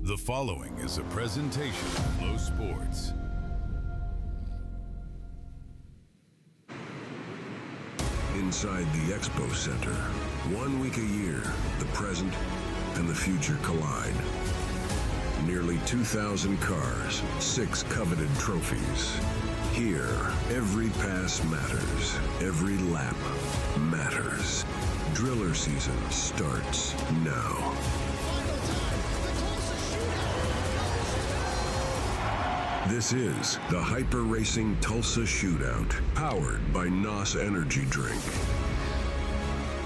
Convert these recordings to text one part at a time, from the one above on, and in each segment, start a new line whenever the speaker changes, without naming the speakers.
The following is a presentation of Flow Sports.
Inside the Expo Center, 1 week a year, the present and the future collide. Nearly 2,000 cars, 6 coveted trophies. Here, every pass matters. Every lap matters. Driller season starts now. This is the Hyper Racing Tulsa Shootout, powered by NOS Energy Drink.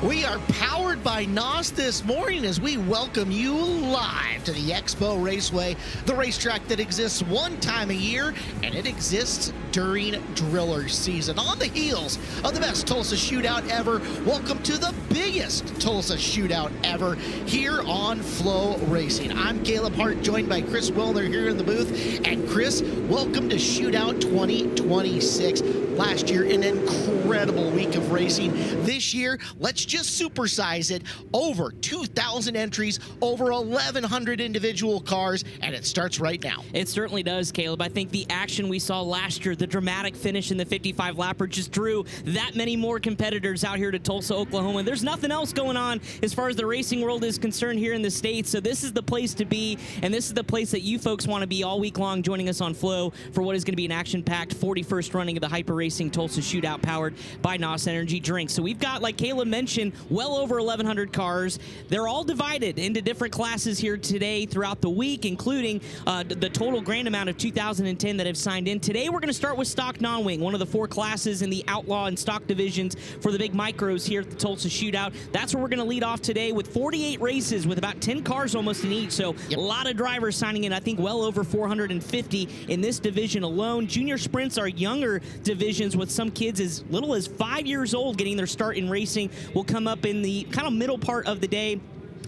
We are powered by NOS this morning as we welcome you live to the Expo Raceway, the racetrack that exists one time a year, and it exists during driller season. On the heels of the best Tulsa Shootout ever, welcome to the biggest Tulsa Shootout ever here on FloRacing. I'm Caleb Hart, joined by Chris Willner here in the booth. And Chris, welcome to Shootout 2026. Last year, an incredible week of racing. This year, let's just supersize it. Over 2,000 entries, over 1,100 individual cars, and it starts right now.
It certainly does, Caleb. I think the action we saw last year, the dramatic finish in the 55-lapper, just drew that many more competitors out here to Tulsa, Oklahoma. There's nothing else going on as far as the racing world is concerned here in the States, so this is the place to be, and this is the place that you folks want to be all week long, joining us on Flow for what is going to be an action-packed 41st running of the Hyper Racing Tulsa Shootout, powered by NOS Energy Drink. So we've got, like Caleb mentioned, well over 1,100 cars. They're all divided into different classes here today throughout the week, including the total grand amount of 2,010 that have signed in. Today we're going to start with stock non-wing, one of the 4 classes in the outlaw and stock divisions for the big micros here at the Tulsa Shootout. That's where we're going to lead off today with 48 races with about 10 cars almost in each. So a lot of drivers signing in. I think well over 450 in this division alone. Junior sprints are younger divisions with some kids as little as 5 years old getting their start in racing. Will come up in the kind of middle part of the day.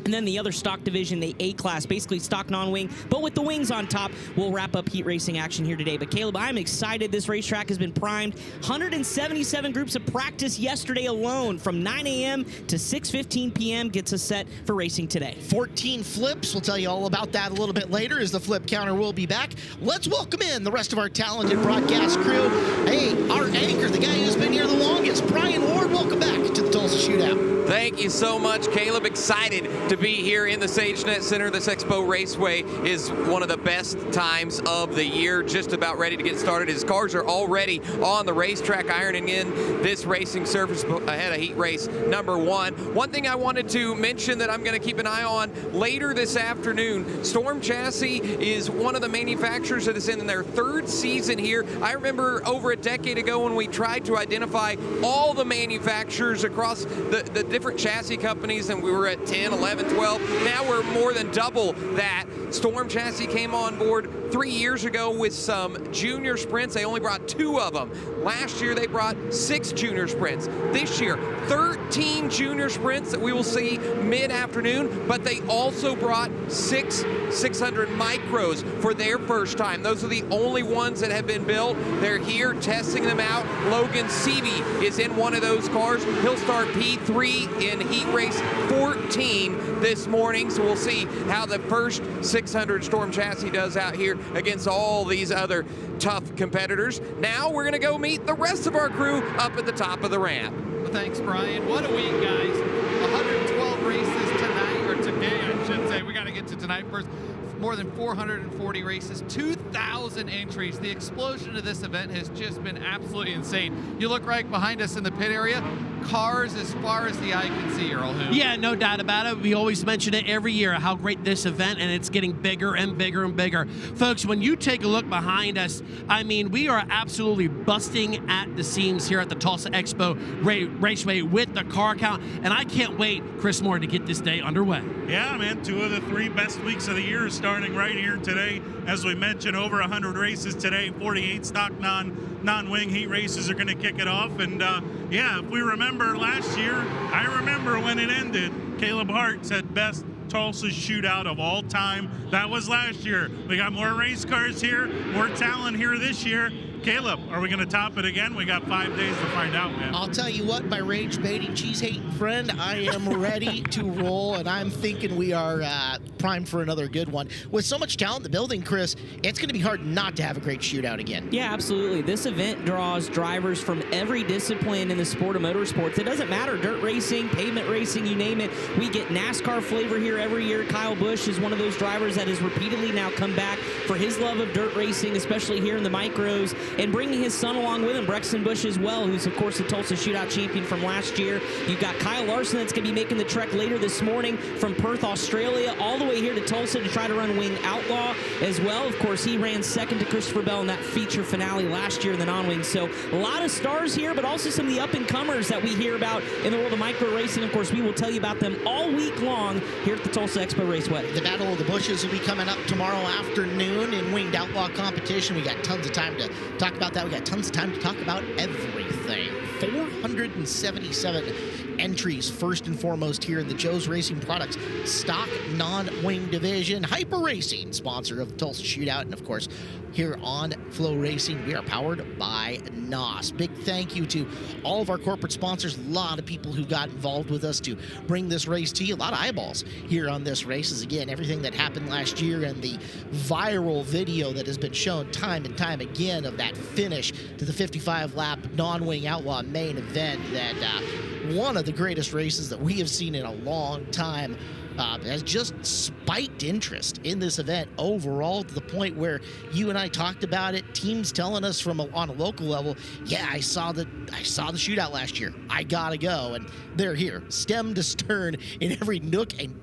And then the other stock division, the A class, basically stock non-wing, but with the wings on top, will wrap up heat racing action here today. But Caleb, I'm excited. This racetrack has been primed. 177 groups of practice yesterday alone, from 9 a.m. to 6:15 p.m. gets us set for racing today.
14 flips. We'll tell you all about that a little bit later as the flip counter will be back. Let's welcome in the rest of our talented broadcast crew. Hey, our anchor, the guy who's been here the longest, Brian Ward. Welcome back to the Tulsa Shootout.
Thank you so much, Caleb. Excited to be here in the SageNet Center. This Expo Raceway is one of the best times of the year. Just about ready to get started. His cars are already on the racetrack, ironing in this racing surface ahead of heat race number 1. One thing I wanted to mention that I'm going to keep an eye on later this afternoon, Storm Chassis is one of the manufacturers that is in their 3rd season here. I remember over a decade ago when we tried to identify all the manufacturers across the different chassis companies, and we were at 10, 11, 12. Now we're more than double that. Storm Chassis came on board 3 years ago with some junior sprints. They only brought 2 of them. Last year they brought 6 junior sprints. This year, 13 junior sprints that we will see mid-afternoon, but they also brought 6 600 micros for their first time. Those are the only ones that have been built. They're here testing them out. Logan Seavey is in one of those cars. He'll start P3 in heat race 14 this morning, so we'll see how the first 600 Storm Chassis does out here against all these other tough competitors. Now we're going to go meet the rest of our crew up at the top of the ramp.
Well, thanks, Brian. What a week, guys. 112 races tonight, or today, I should say. We got to get to tonight first. More than 440 races, 2,000 entries. The explosion of this event has just been absolutely insane. You look right behind us in the pit area, cars as far as the eye can see, Earl.
Yeah, no doubt about it. We always mention it every year, how great this event, and it's getting bigger and bigger and bigger. Folks, when you take a look behind us, I mean, we are absolutely busting at the seams here at the Tulsa Expo Raceway with the car count, and I can't wait, Chris Moore, to get this day underway.
Yeah, man, 2 of the 3 best weeks of the year starting right here today. As we mentioned, over 100 races today, 48 stock non-wing heat races are going to kick it off. And yeah, if we remember last year, I remember when it ended, Caleb Hart said best Tulsa Shootout of all time. That was last year. We got more race cars here, more talent here this year. Caleb, are we going to top it again? We got 5 days to find out, man.
I'll tell you what, my rage-baiting, cheese-hating friend, I am ready to roll, and I'm thinking we are primed for another good one. With so much talent in the building, Chris, it's going to be hard not to have a great shootout again.
Yeah, absolutely. This event draws drivers from every discipline in the sport of motorsports. It doesn't matter, dirt racing, pavement racing, you name it. We get NASCAR flavor here every year. Kyle Busch is one of those drivers that has repeatedly now come back for his love of dirt racing, especially here in the micros, and bringing his son along with him, Brexton Busch as well, who's, of course, the Tulsa Shootout champion from last year. You've got Kyle Larson that's going to be making the trek later this morning from Perth, Australia, all the way here to Tulsa to try to run Wing Outlaw as well. Of course, he ran second to Christopher Bell in that feature finale last year in the non-wing. So a lot of stars here, but also some of the up-and-comers that we hear about in the world of micro racing. Of course, we will tell you about them all week long here at the Tulsa Expo Raceway.
The Battle of the Bushes will be coming up tomorrow afternoon in Winged Outlaw competition. We got tons of time to talk about that. We got tons of time to talk about everything. 477 entries, first and foremost, here in the Joe's Racing Products stock non-wing division. Hyper Racing, sponsor of the Tulsa Shootout, and of course, here on FloRacing, we are powered by NOS. Big thank you to all of our corporate sponsors. A lot of people who got involved with us to bring this race to you. A lot of eyeballs here on this race. As again, everything that happened last year and the viral video that has been shown time and time again of that finish to the 55-lap non-wing outlaw main event, that one of the greatest races that we have seen in a long time. Has just spiked interest in this event overall, to the point where you and I talked about it. Teams telling us from on a local level, yeah, I saw the shootout last year. I gotta go, and they're here, stem to stern, in every nook and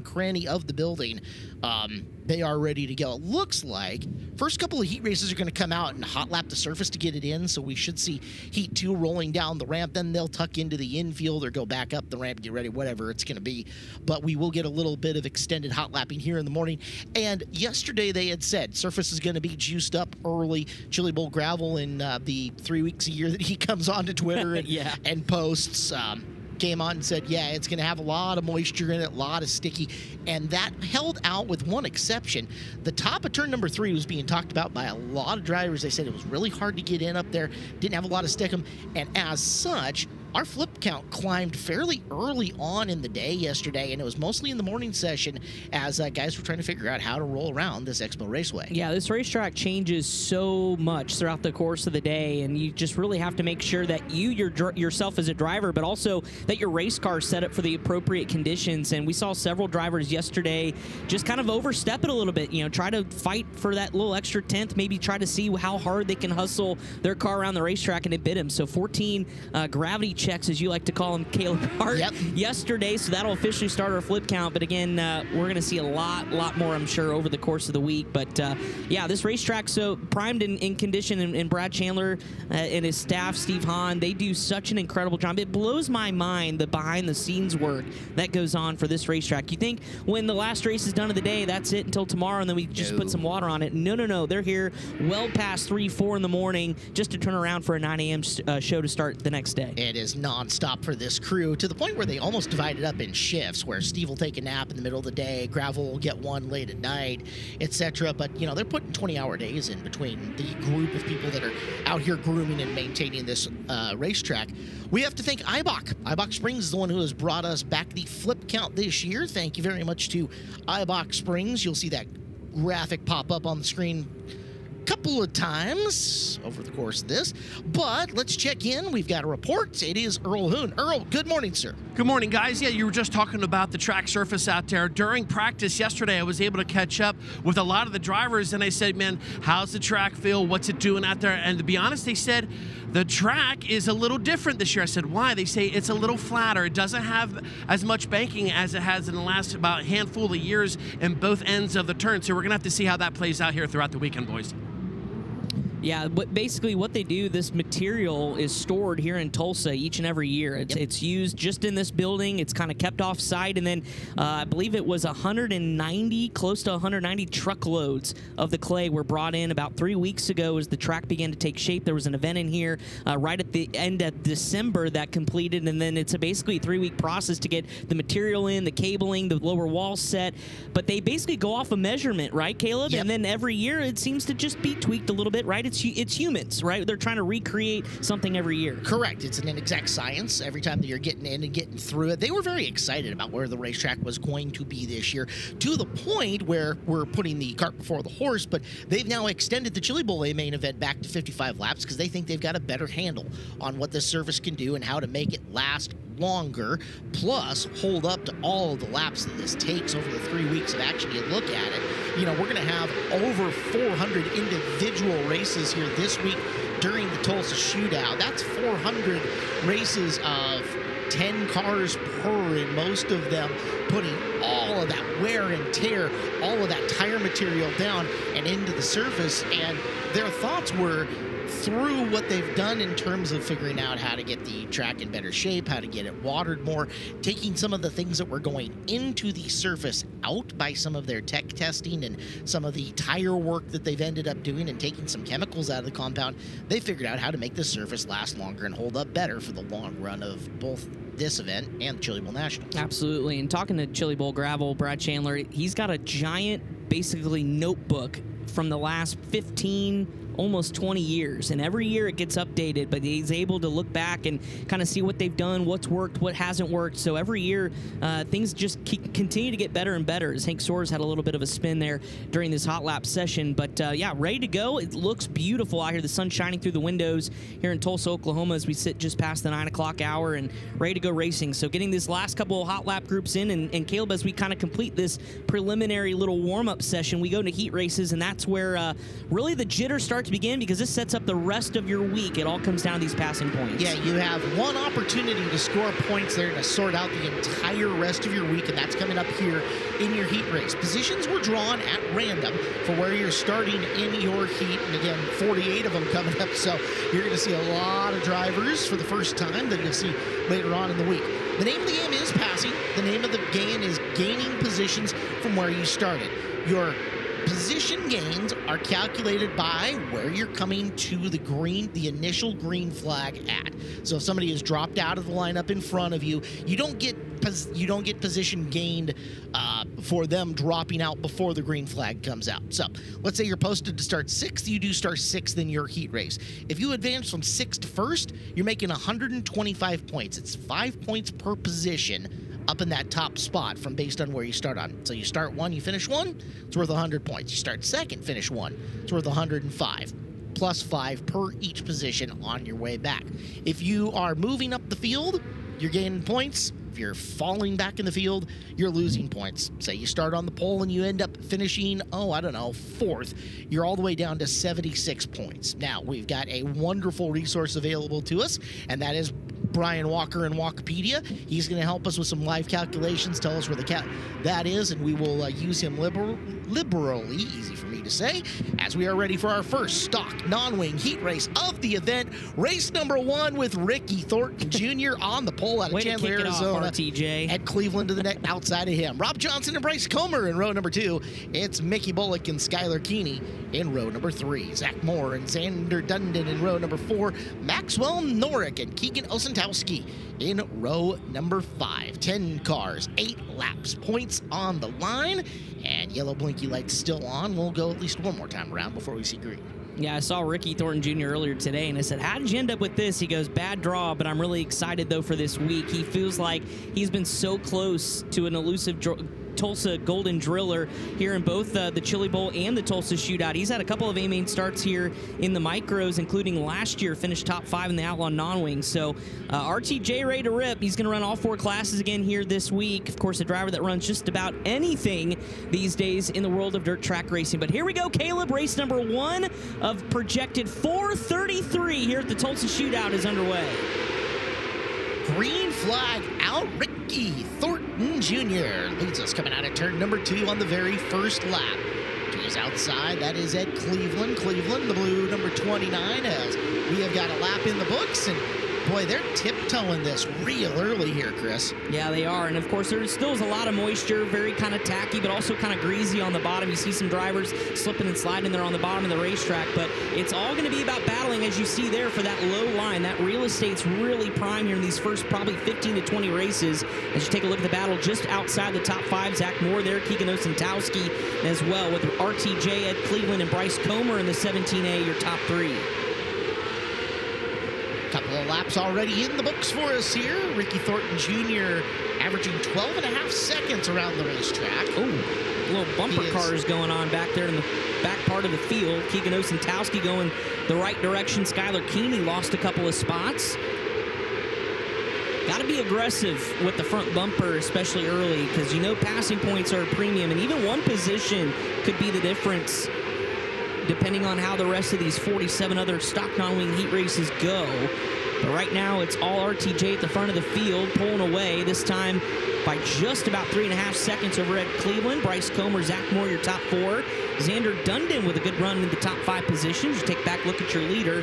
cranny of the building. They are ready to go. It looks like first couple of heat races are going to come out and hot lap the surface to get it in, so we should see Heat 2 rolling down the ramp. Then they'll tuck into the infield or go back up the ramp, get ready, whatever it's going to be. But we will get a little bit of extended hot lapping here in the morning. And yesterday they had said surface is going to be juiced up early. Chili Bowl Gravel in the 3 weeks a year that he comes on to Twitter and,
yeah,
and posts. Came on and said, yeah, it's going to have a lot of moisture in it, a lot of sticky, and that held out with one exception. The top of turn number 3 was being talked about by a lot of drivers. They said it was really hard to get in up there, didn't have a lot of stickum, and as such, our flip count climbed fairly early on in the day yesterday, and it was mostly in the morning session as guys were trying to figure out how to roll around this Expo Raceway.
Yeah, this racetrack changes so much throughout the course of the day, and you just really have to make sure that yourself as a driver, but also that your race car is set up for the appropriate conditions. And we saw several drivers yesterday just kind of overstep it a little bit, try to fight for that little extra tenth, maybe try to see how hard they can hustle their car around the racetrack, and it bit them. So 14 gravity checks, as you like to call them, Caleb Hart, yesterday, so that'll officially start our flip count. But again, we're going to see a lot more, I'm sure, over the course of the week. But yeah, this racetrack so primed in condition, and Brad Chandler and his staff, Steve Hahn, they do such an incredible job. It blows my mind the behind-the-scenes work that goes on for this racetrack. You think when the last race is done of the day, that's it until tomorrow, and then we just put some water on it. No. They're here well past 3, 4 in the morning just to turn around for a 9 a.m. show to start the next day.
It is is nonstop for this crew, to the point where they almost divide it up in shifts, where Steve will take a nap in the middle of the day, Gravel will get one late at night, etc. But, you know, they're putting 20-hour days in between the group of people that are out here grooming and maintaining this racetrack. We have to thank Eibach. Eibach Springs is the one who has brought us back the flip count this year. Thank you very much to Eibach Springs. You'll see that graphic pop up on the screen couple of times over the course of this, but let's check in. We've got a report. It is Earl Hoon. Earl, good morning, sir.
Good morning, guys. Yeah, you were just talking about the track surface out there. During practice yesterday, I was able to catch up with a lot of the drivers, and I said, man, how's the track feel? What's it doing out there? And to be honest, they said the track is a little different this year. I said, why? They say it's a little flatter. It doesn't have as much banking as it has in the last about handful of years in both ends of the turn. So we're going to have to see how that plays out here throughout the weekend, boys.
Yeah, but basically what they do, this material is stored here in Tulsa each and every year. It's used just in this building. It's kind of kept off site, and then I believe it was 190, close to 190 truckloads of the clay were brought in about 3 weeks ago as the track began to take shape. There was an event in here right at the end of December that completed, and then it's basically a 3-week process to get the material in, the cabling, the lower wall set. But they basically go off a measurement, right, Caleb?
Yep.
And then every year it seems to just be tweaked a little bit, right? It's humans, right? They're trying to recreate something every year.
Correct. It's an inexact science every time that you're getting in and getting through it. They were very excited about where the racetrack was going to be this year, to the point where we're putting the cart before the horse, but they've now extended the Chili Bowl main event back to 55 laps because they think they've got a better handle on what this surface can do and how to make it last longer, plus hold up to all of the laps that this takes over the 3 weeks of action. You look at it, you know, we're going to have over 400 individual races here this week during the Tulsa Shootout. That's 400 races of 10 cars per, and most of them putting all of that wear and tear, all of that tire material down and into the surface. And their thoughts were, through what they've done in terms of figuring out how to get the track in better shape, how to get it watered more, taking some of the things that were going into the surface out by some of their tech testing and some of the tire work that they've ended up doing, and taking some chemicals out of the compound, they figured out how to make the surface last longer and hold up better for the long run of both this event and the Chili Bowl Nationals.
Absolutely. And talking to Chili Bowl Gravel, Brad Chandler, he's got a giant, basically, notebook from the last 15 almost 20 years, and every year it gets updated, but he's able to look back and kind of see what they've done, what's worked, what hasn't worked. So every year things just continue to get better and better, as Hank Soares had a little bit of a spin there during this hot lap session. But yeah, ready to go. It looks beautiful out here. The sun's shining through the windows here in Tulsa, Oklahoma, as we sit just past the 9 o'clock hour and ready to go racing. So getting this last couple of hot lap groups in, and Caleb, as we kind of complete this preliminary little warm-up session, we go into heat races, and that's where really the jitters start to begin, because this sets up the rest of your week. It all comes down to these passing points.
Yeah, you have one opportunity to score points there to sort out the entire rest of your week, and that's coming up here in your heat race. Positions were drawn at random for where you're starting in your heat, and again, 48 of them coming up, so you're going to see a lot of drivers for the first time that you'll see later on in the week. The name of the game is passing. The name of the game is gaining positions from where you started. Your position gains are calculated by where you're coming to the initial green flag at. So if somebody has dropped out of the lineup in front of you, you don't get position gained for them dropping out before the green flag comes out. So let's say you're posted to start 6th, you do start 6th in your heat race. If you advance from 6th to 1st, you're making 125 points. It's 5 points per position up in that top spot from based on where you start on. So you start 1, you finish 1, it's worth 100 points. You start 2nd, finish 1, it's worth 105. Plus 5 per each position on your way back. If you are moving up the field, you're gaining points. If you're falling back in the field, you're losing points. Say you start on the pole and you end up finishing, 4th. You're all the way down to 76 points. Now, we've got a wonderful resource available to us, and that is Brian Walker in Wikipedia. He's going to help us with some live calculations, tell us where that is, and we will use him liberally, easy for me to say, as we are ready for our first stock non-wing heat race of the event. Race number 1 with Ricky Thornton Jr. on the pole out of Chandler, Arizona.
RTJ.
At Cleveland to the net outside of him. Rob Johnson and Bryce Comer in row number 2. It's Mickey Bullock and Skylar Keeney in row number 3. Zach Moore and Xander Dundon in row number 4. Maxwell Norick and Keegan Osentowski Towski in row number 5. 10 cars, 8 laps, points on the line, and yellow blinky lights still on. We'll go at least one more time around before we see green.
Yeah, I saw Ricky Thornton Jr. earlier today, and I said, how did you end up with this? He goes, bad draw, but I'm really excited, though, for this week. He feels like he's been so close to an elusive Tulsa Golden Driller here in both the Chili Bowl and the Tulsa Shootout. He's had a couple of A-main starts here in the micros, including last year, finished top 5 in the Outlaw Non-Wing. So RTJ ready to rip. He's going to run all 4 classes again here this week. Of course, a driver that runs just about anything these days in the world of dirt track racing. But here we go, Caleb. Race number 1 of projected 433 here at the Tulsa Shootout is underway.
Green flag out. Ricky Thornton Jr. leads us coming out of turn number 2 on the very first lap. To his outside, that is Ed Cleveland. Cleveland, the blue number 29, as we have got a lap in the books. And boy, they're tiptoeing this real early here, Chris.
Yeah, they are. And of course, there still is a lot of moisture, very kind of tacky, but also kind of greasy on the bottom. You see some drivers slipping and sliding there on the bottom of the racetrack, but it's all going to be about battling, as you see there, for that low line. That real estate's really prime here in these first probably 15 to 20 races. As you take a look at the battle just outside the top 5, Zach Moore there, Keegan Osentowski as well, with RTJ, Ed Cleveland, and Bryce Comer in the 17A, your top 3.
Couple of laps already in the books for us here. Ricky Thornton Jr. averaging 12.5 seconds around the racetrack.
Oh, little bumper cars going on back there in the back part of the field. Keegan Osentowski going the right direction. Skylar Keeney lost a couple of spots. Got to be aggressive with the front bumper, especially early, because you know passing points are a premium, and even one position could be the difference depending on how the rest of these 47 other stock non-wing heat races go. But right now, it's all RTJ at the front of the field, pulling away, this time by just about 3.5 seconds over Ed Cleveland. Bryce Comer, Zach Moore, your top 4. Xander Dundon with a good run in the top 5 positions. You take back a look at your leader,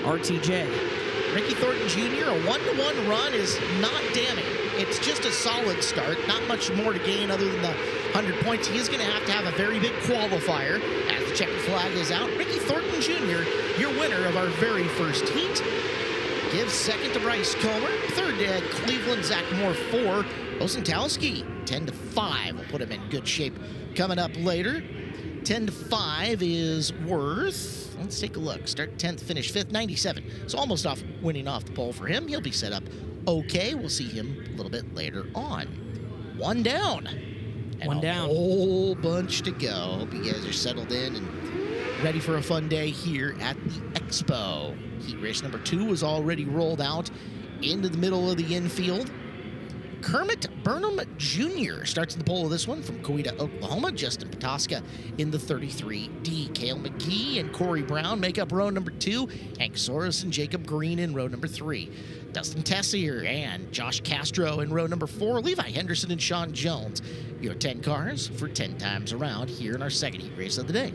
RTJ.
Ricky Thornton Jr., a 1-to-1 run is not damning. It's just a solid start. Not much more to gain other than the 100 points. He is going to have a very big qualifier as the checkered flag is out. Ricky Thornton Jr., your winner of our very first heat. Gives second to Bryce Comer. Third to Ed Cleveland. Zach Moore 4. Osentowski 10-5. We'll put him in good shape coming up later. 10-5 is worth, let's take a look. Start 10th, finish 5th, 97. So almost off winning off the pole for him. He'll be set up okay. We'll see him a little bit later on. One down. And
one down.
A whole bunch to go. Hope you guys are settled in and ready for a fun day here at the Expo. Heat race number 2 was already rolled out into the middle of the infield. Kermit Burnham Jr. starts in the pole of this one from Coweta, Oklahoma. Justin Patoska in the 33D. Cale McGee and Corey Brown make up row number 2. Hank Soros and Jacob Green in row number 3. Dustin Tessier and Josh Castro in row number 4. Levi Henderson and Sean Jones. Your 10 cars for 10 times around here in our second heat race of the day.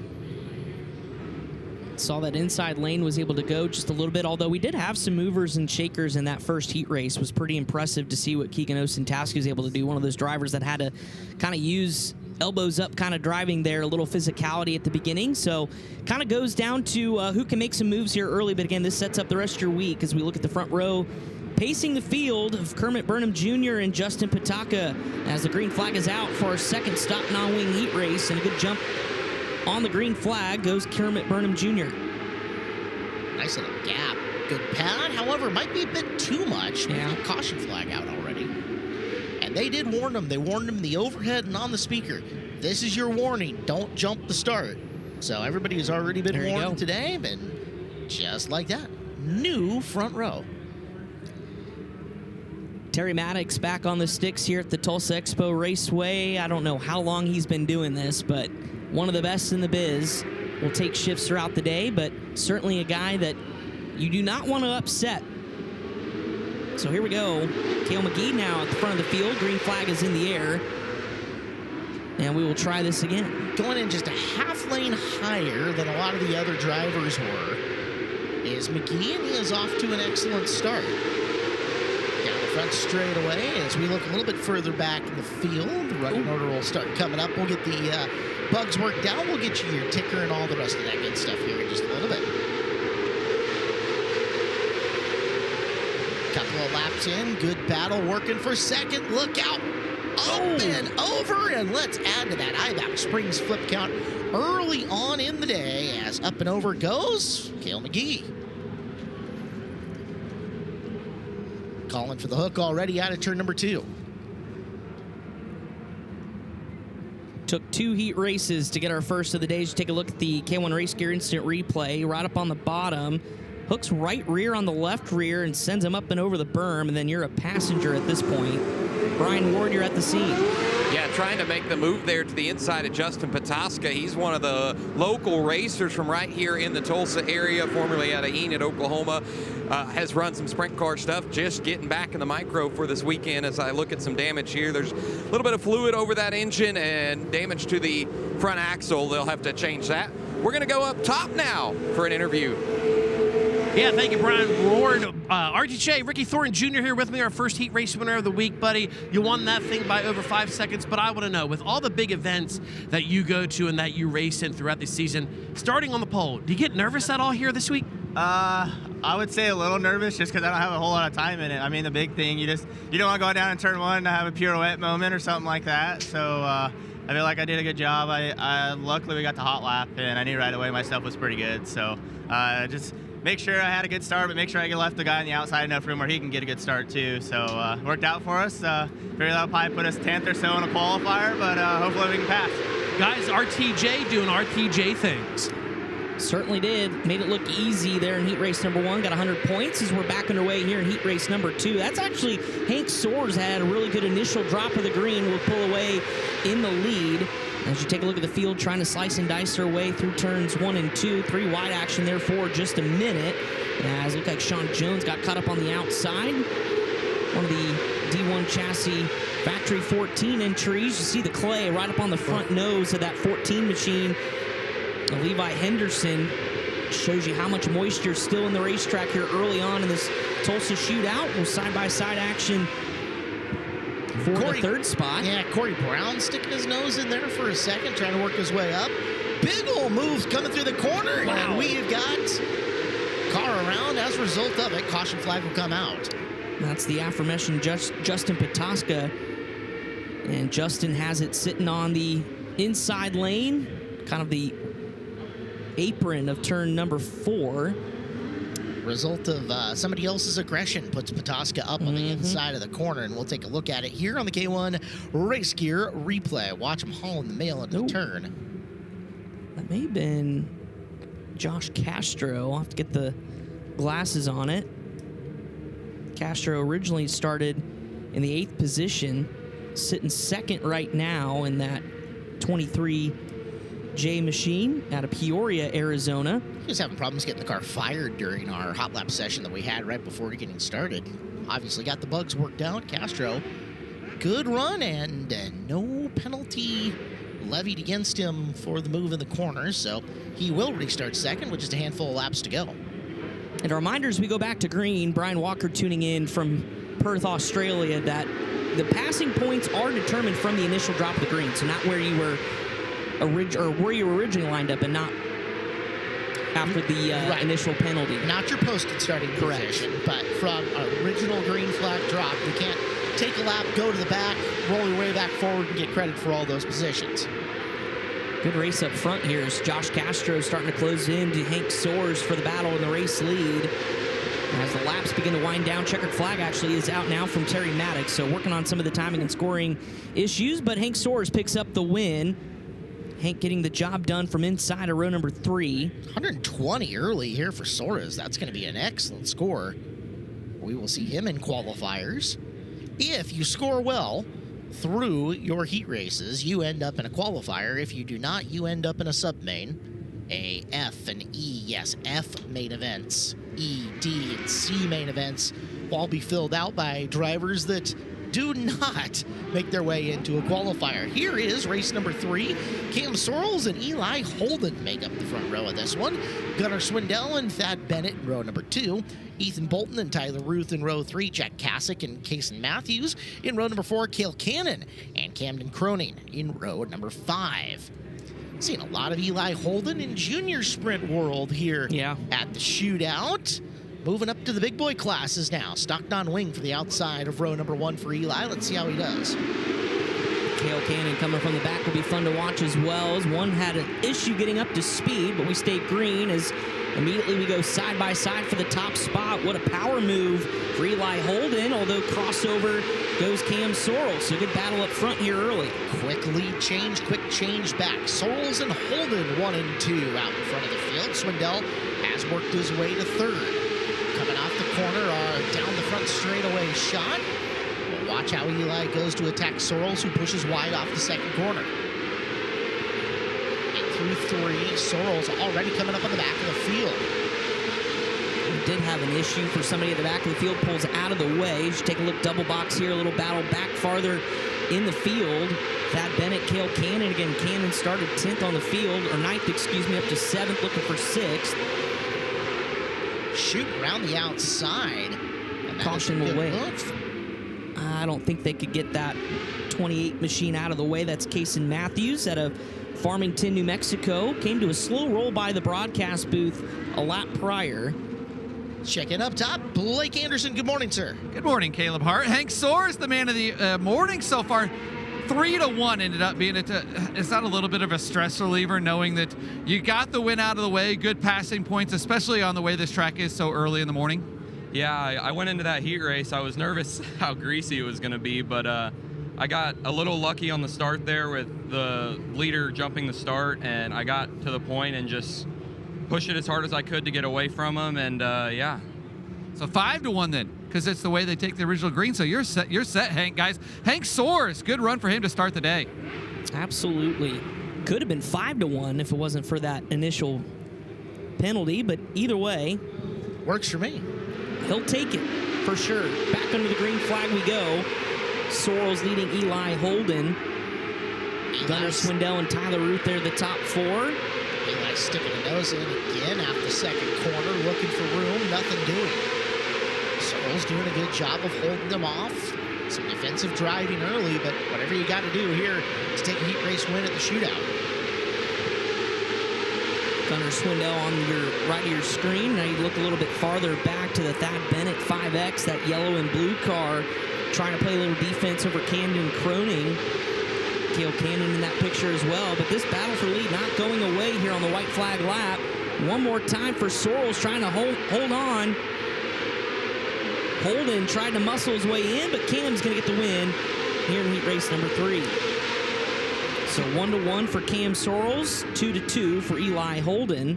Saw that inside lane was able to go just a little bit, although we did have some movers and shakers in that first heat race. It was pretty impressive to see what Keegan Osentowski was able to do. One of those drivers that had to kind of use elbows up kind of driving there, a little physicality at the beginning. So kind of goes down to who can make some moves here early. But again, this sets up the rest of your week as we look at the front row. Pacing the field of Kermit Burnham Jr. and Justin Pataka as the green flag is out for our second stock non-wing heat race, and a good jump on the green flag goes Kermit Burnham Jr.
Nice little gap. Good pad. However, might be a bit too much.
Yeah.
Caution flag out already. And they did warn him. They warned him in the overhead and on the speaker. This is your warning. Don't jump the start. So everybody who's already been warned today, and just like that, new front row.
Terry Maddox back on the sticks here at the Tulsa Expo Raceway. I don't know how long he's been doing this, but one of the best in the biz. Will take shifts throughout the day, but certainly a guy that you do not want to upset. So here we go. Cale McGee now at the front of the field. Green flag is in the air. And we will try this again.
Going in just a half lane higher than a lot of the other drivers were is McGee, and he is off to an excellent start. Down the front straightaway as we look a little bit further back in the field. The running order will start coming up. We'll get the bugs worked out. We'll get you your ticker and all the rest of that good stuff here in just a little bit. Couple of laps in, good battle working for second. Look out. Up and over, and let's add to that IBAC Springs flip count early on in the day as up and over goes Cale McGee. Calling for the hook already out of turn number 2.
Took 2 heat races to get our first of the day. Just take a look at the K1 Race Gear Instant Replay. Right up on the bottom. Hooks right rear on the left rear and sends him up and over the berm, and then you're a passenger at this point. Brian Ward, you're at the scene.
Yeah, trying to make the move there to the inside of Justin Patoska. He's one of the local racers from right here in the Tulsa area, formerly out of Enid, Oklahoma. Has run some sprint car stuff, just getting back in the micro for this weekend. As I look at some damage here, there's a little bit of fluid over that engine and damage to the front axle. They'll have to change that. We're going to go up top now for an interview.
Yeah, thank you, Brian Ward. RTJ, Ricky Thornton Jr. here with me, our first heat race winner of the week, buddy. You won that thing by over 5 seconds, but I want to know, with all the big events that you go to and that you race in throughout the season, starting on the pole, do you get nervous at all here this week?
I would say a little nervous just because I don't have a whole lot of time in it. I mean, the big thing, you don't want to go down in turn 1 to have a pirouette moment or something like that. So I feel like I did a good job. Luckily we got the hot lap, and I knew right away my stuff was pretty good. So just make sure I had a good start, but make sure I left the guy on the outside enough room where he can get a good start too. So worked out for us. Figured that'll probably put us 10th or so in a qualifier, but hopefully we can pass.
Guys, RTJ doing RTJ things.
Certainly did. Made it look easy there in heat race number 1. Got 100 points as we're back underway here in heat race number 2. That's actually Hank Soares had a really good initial drop of the green. Will pull away in the lead. As you take a look at the field, trying to slice and dice their way through turns 1 and 2. 3 wide action there for just a minute. As it looked like Sean Jones got caught up on the outside. One of the D1 chassis factory 14 entries. You see the clay right up on the front nose of that 14 machine. Levi Henderson shows you how much moisture is still in the racetrack here early on in this Tulsa Shootout. With side-by-side action for the 3rd spot.
Yeah, Corey Brown sticking his nose in there for a second, trying to work his way up. Big ol' moves coming through the corner,
wow.
And we have got car around. As a result of it, caution flag will come out.
That's the aforementioned Justin Patoska. And Justin has it sitting on the inside lane, kind of the apron of turn number 4.
Result of somebody else's aggression puts Patoska up on the inside of the corner, and we'll take a look at it here on the K1 Race Gear Replay. Watch him hauling the mail into the turn.
That may have been Josh Castro. I'll have to get the glasses on it. Castro originally started in the 8th position, sitting 2nd right now in that 23J machine out of Peoria, Arizona.
He was having problems getting the car fired during our hot lap session that we had right before getting started. Obviously got the bugs worked out. Castro, good run, and no penalty levied against him for the move in the corner, so he will restart 2nd with just a handful of laps to go.
And a reminder as we go back to green, Brian Walker tuning in from Perth, Australia, that the passing points are determined from the initial drop of the green, so not where you were originally lined up, and not after the initial penalty.
Not your posted starting position, but from original green flag drop. You can't take a lap, go to the back, roll your way back forward, and get credit for all those positions.
Good race up front here as Josh Castro starting to close in to Hank Soares for the battle in the race lead. As the laps begin to wind down, checkered flag actually is out now from Terry Maddox, so working on some of the timing and scoring issues, but Hank Soares picks up the win. Hank getting the job done from inside of row number 3.
120 early here for Soares. That's going to be an excellent score. We will see him in qualifiers. If you score well through your heat races, you end up in a qualifier. If you do not, you end up in a sub-main, a F and E, yes, F main events, E, D, and C main events will all be filled out by drivers that do not make their way into a qualifier. Here is race number 3. Cam Sorrells and Eli Holden make up the front row of this one. Gunnar Swindell and Thad Bennett in row number 2. Ethan Bolton and Tyler Ruth in row 3. Jack Kasich and Kason Matthews in row number 4. Cale Cannon and Camden Cronin in row number 5. Seeing a lot of Eli Holden in junior sprint world here at the shootout. Moving up to the big boy classes now. Stock non-wing for the outside of row number 1 for Eli. Let's see how he does.
Cale Cannon coming from the back will be fun to watch as well. As one had an issue getting up to speed, but we stayed green as immediately we go side by side for the top spot. What a power move for Eli Holden, although crossover goes Cam Sorrell. So good battle up front here early.
Quick lead change, quick change back. Sorrells and Holden 1 and 2 out in front of the field. Swindell has worked his way to third. Coming off the corner, down the front straightaway shot. We'll watch how Eli goes to attack Sorrells, who pushes wide off the second corner. And through 3, Sorrells already coming up on the back of the field.
We did have an issue for somebody at the back of the field, pulls out of the way. You should take a look, double box here, a little battle back farther in the field. Thad Bennett, Cale Cannon. Again, Cannon started 10th on the field, or 9th, excuse me, up to 7th, looking for 6th.
Shoot around the outside.
Caution will wait. I don't think they could get that 28 machine out of the way. That's Kason Matthews out of Farmington, New Mexico. Came to a slow roll by the broadcast booth a lap prior.
Checking up top, Blake Anderson. Good morning, sir.
Good morning, Caleb Hart. Hank Soar is the man of the morning so far. 3-1 ended up being it. Is that a little bit of a stress reliever, knowing that you got the win out of the way, good passing points, especially on the way this track is so early in the morning?
Yeah, I went into that heat race. I was nervous how greasy it was going to be, but I got a little lucky on the start there with the leader jumping the start, and I got to the point and just pushed it as hard as I could to get away from him, and yeah.
So 5-1 then, because it's the way they take the original green. So you're set, Hank, guys. Hank Soares, good run for him to start the day.
Absolutely. Could have been 5-1 if it wasn't for that initial penalty, but either way,
works for me.
He'll take it for sure. Back under the green flag we go. Sorrells leading Eli Holden. Gunnar Swindell and Tyler Ruth there, the top 4.
Eli sticking the nose in again out the second corner, looking for room, nothing doing. Sorrells doing a good job of holding them off. Some defensive driving early, but whatever you got to do here to take a heat race win at the shootout.
Gunnar Swindell on your right of your screen. Now you look a little bit farther back to the Thad Bennett 5X, that yellow and blue car, trying to play a little defense over Camden Croning. Cale Cannon in that picture as well. But this battle for lead not going away here on the white flag lap. One more time for Sorrells trying to hold on. Holden tried to muscle his way in, but Cam's going to get the win here in heat race number 3. So 1-1 for Cam Sorrells, 2-2 for Eli Holden.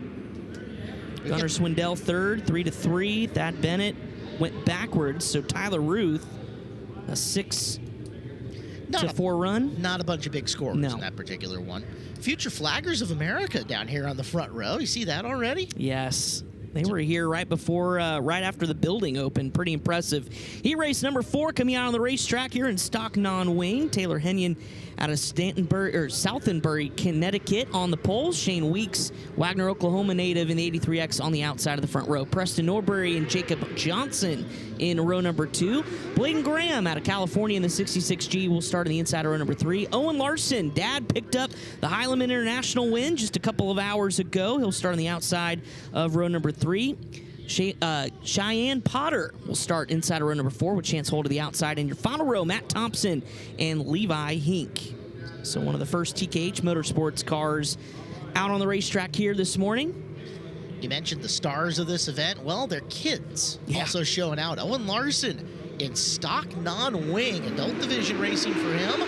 Gunnar Swindell third, 3-3. Thad Bennett went backwards, so Tyler Ruth, a 6-4 run.
Not a bunch of big scores in that particular one. Future Flaggers of America down here on the front row. You see that already?
Yes. They were here right before, right after the building opened. Pretty impressive. Heat race number 4 coming out on the racetrack here in stock non-wing. Taylor Henyon out of Southenbury, Connecticut on the pole. Shane Weeks, Wagner, Oklahoma native in the 83X on the outside of the front row. Preston Norbury and Jacob Johnson in row number 2. Bladen Graham out of California in the 66G will start in the inside of row number 3. Owen Larson, dad picked up the Highland International win just a couple of hours ago. He'll start on the outside of row number 3. Cheyenne Potter will start inside of row number 4 with Chance Hole to the outside. And your final row, Matt Thompson and Levi Hink. So one of the first TKH Motorsports cars out on the racetrack here this morning.
You mentioned the stars of this event. Well, they're kids also showing out. Owen Larson in stock non-wing, adult division racing for him.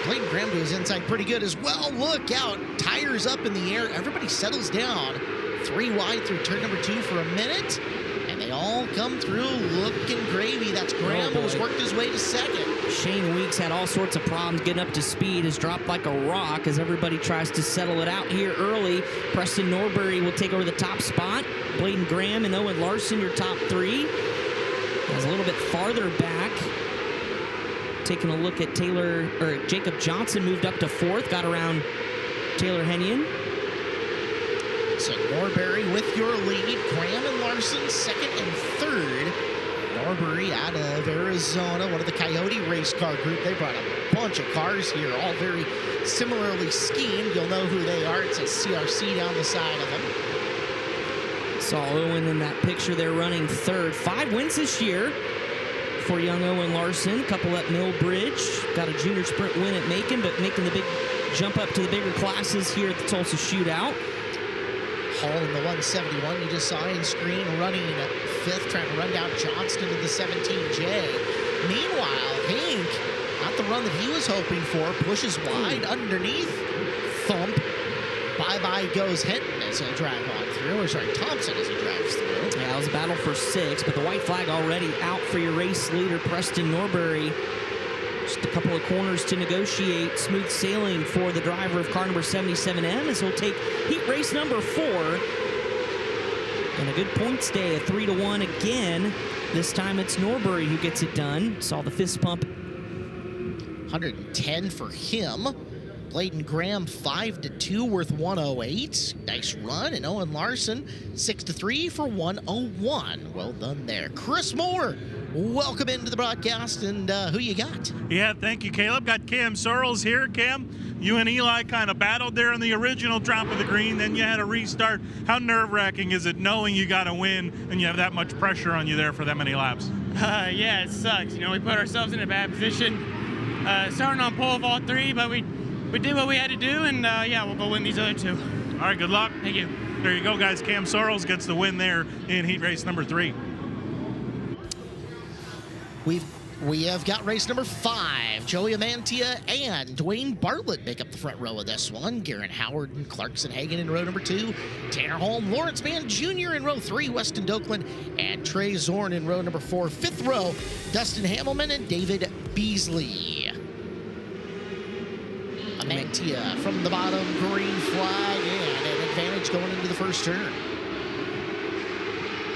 Bladen Graham to his inside pretty good as well. Look out, tires up in the air. Everybody settles down. 3 wide through turn number 2 for a minute, and they all come through looking gravy. That's Graham, who's worked his way to second.
Shane Weeks had all sorts of problems getting up to speed, has dropped like a rock as everybody tries to settle it out here early. Preston Norbury will take over the top spot. Bladen Graham and Owen Larson, your top 3. As a little bit farther back, taking a look at Jacob Johnson moved up to 4th, got around Taylor Henyon.
So Norbury with your lead. Graham and Larson 2nd and 3rd. Norbury out of Arizona, one of the Coyote race car group. They brought a bunch of cars here, all very similarly schemed. You'll know who they are. It says CRC down the side of them.
Saw Owen in that picture there running third. 5 wins this year for young Owen Larson. A couple at Millbridge. Got a junior sprint win at Macon, but making the big jump up to the bigger classes here at the Tulsa Shootout.
Hall in the 171 you just saw in screen running 5th, trying to run down Johnston in the 17J. Meanwhile, Hank, not the run that he was hoping for, pushes wide underneath. Thump. Bye-bye goes Henton as he'll drive on through, or sorry, Thompson as he drives through.
Yeah, it was a battle for 6, but the white flag already out for your race leader, Preston Norbury. Just a couple of corners to negotiate. Smooth sailing for the driver of car number 77M as he'll take heat race number 4. And a good points day, a 3-1 again. This time it's Norbury who gets it done. Saw the fist pump.
110 for him. Bladen Graham 5-2 worth 108. Nice run. And Owen Larson 6-3 for 101. Well done there. Chris Moore, welcome into the broadcast, and who you got?
Yeah, thank you, Caleb. Got Cam Sorrells here. Cam, you and Eli kind of battled there in the original drop of the green, then you had a restart. How nerve-wracking is it knowing you got to win and you have that much pressure on you there for that many laps?
Yeah, it sucks. You know, we put ourselves in a bad position starting on pole vault 3, but we did what we had to do, and yeah, we'll go win these other 2.
All right, good luck.
Thank you.
There you go, guys. Cam Sorrells gets the win there in heat race number 3.
We have got race number 5. Joey Amantia and Dwayne Bartlett make up the front row of this one. Garen Howard and Clarkson Hagen in row number 2. Tanner Holm, Lawrence Mann Jr. in row 3. Weston Doakland and Trey Zorn in row number 4. 5th row, Dustin Hamelman and David Beasley. Amantia from the bottom, green flag, and an advantage going into the first turn.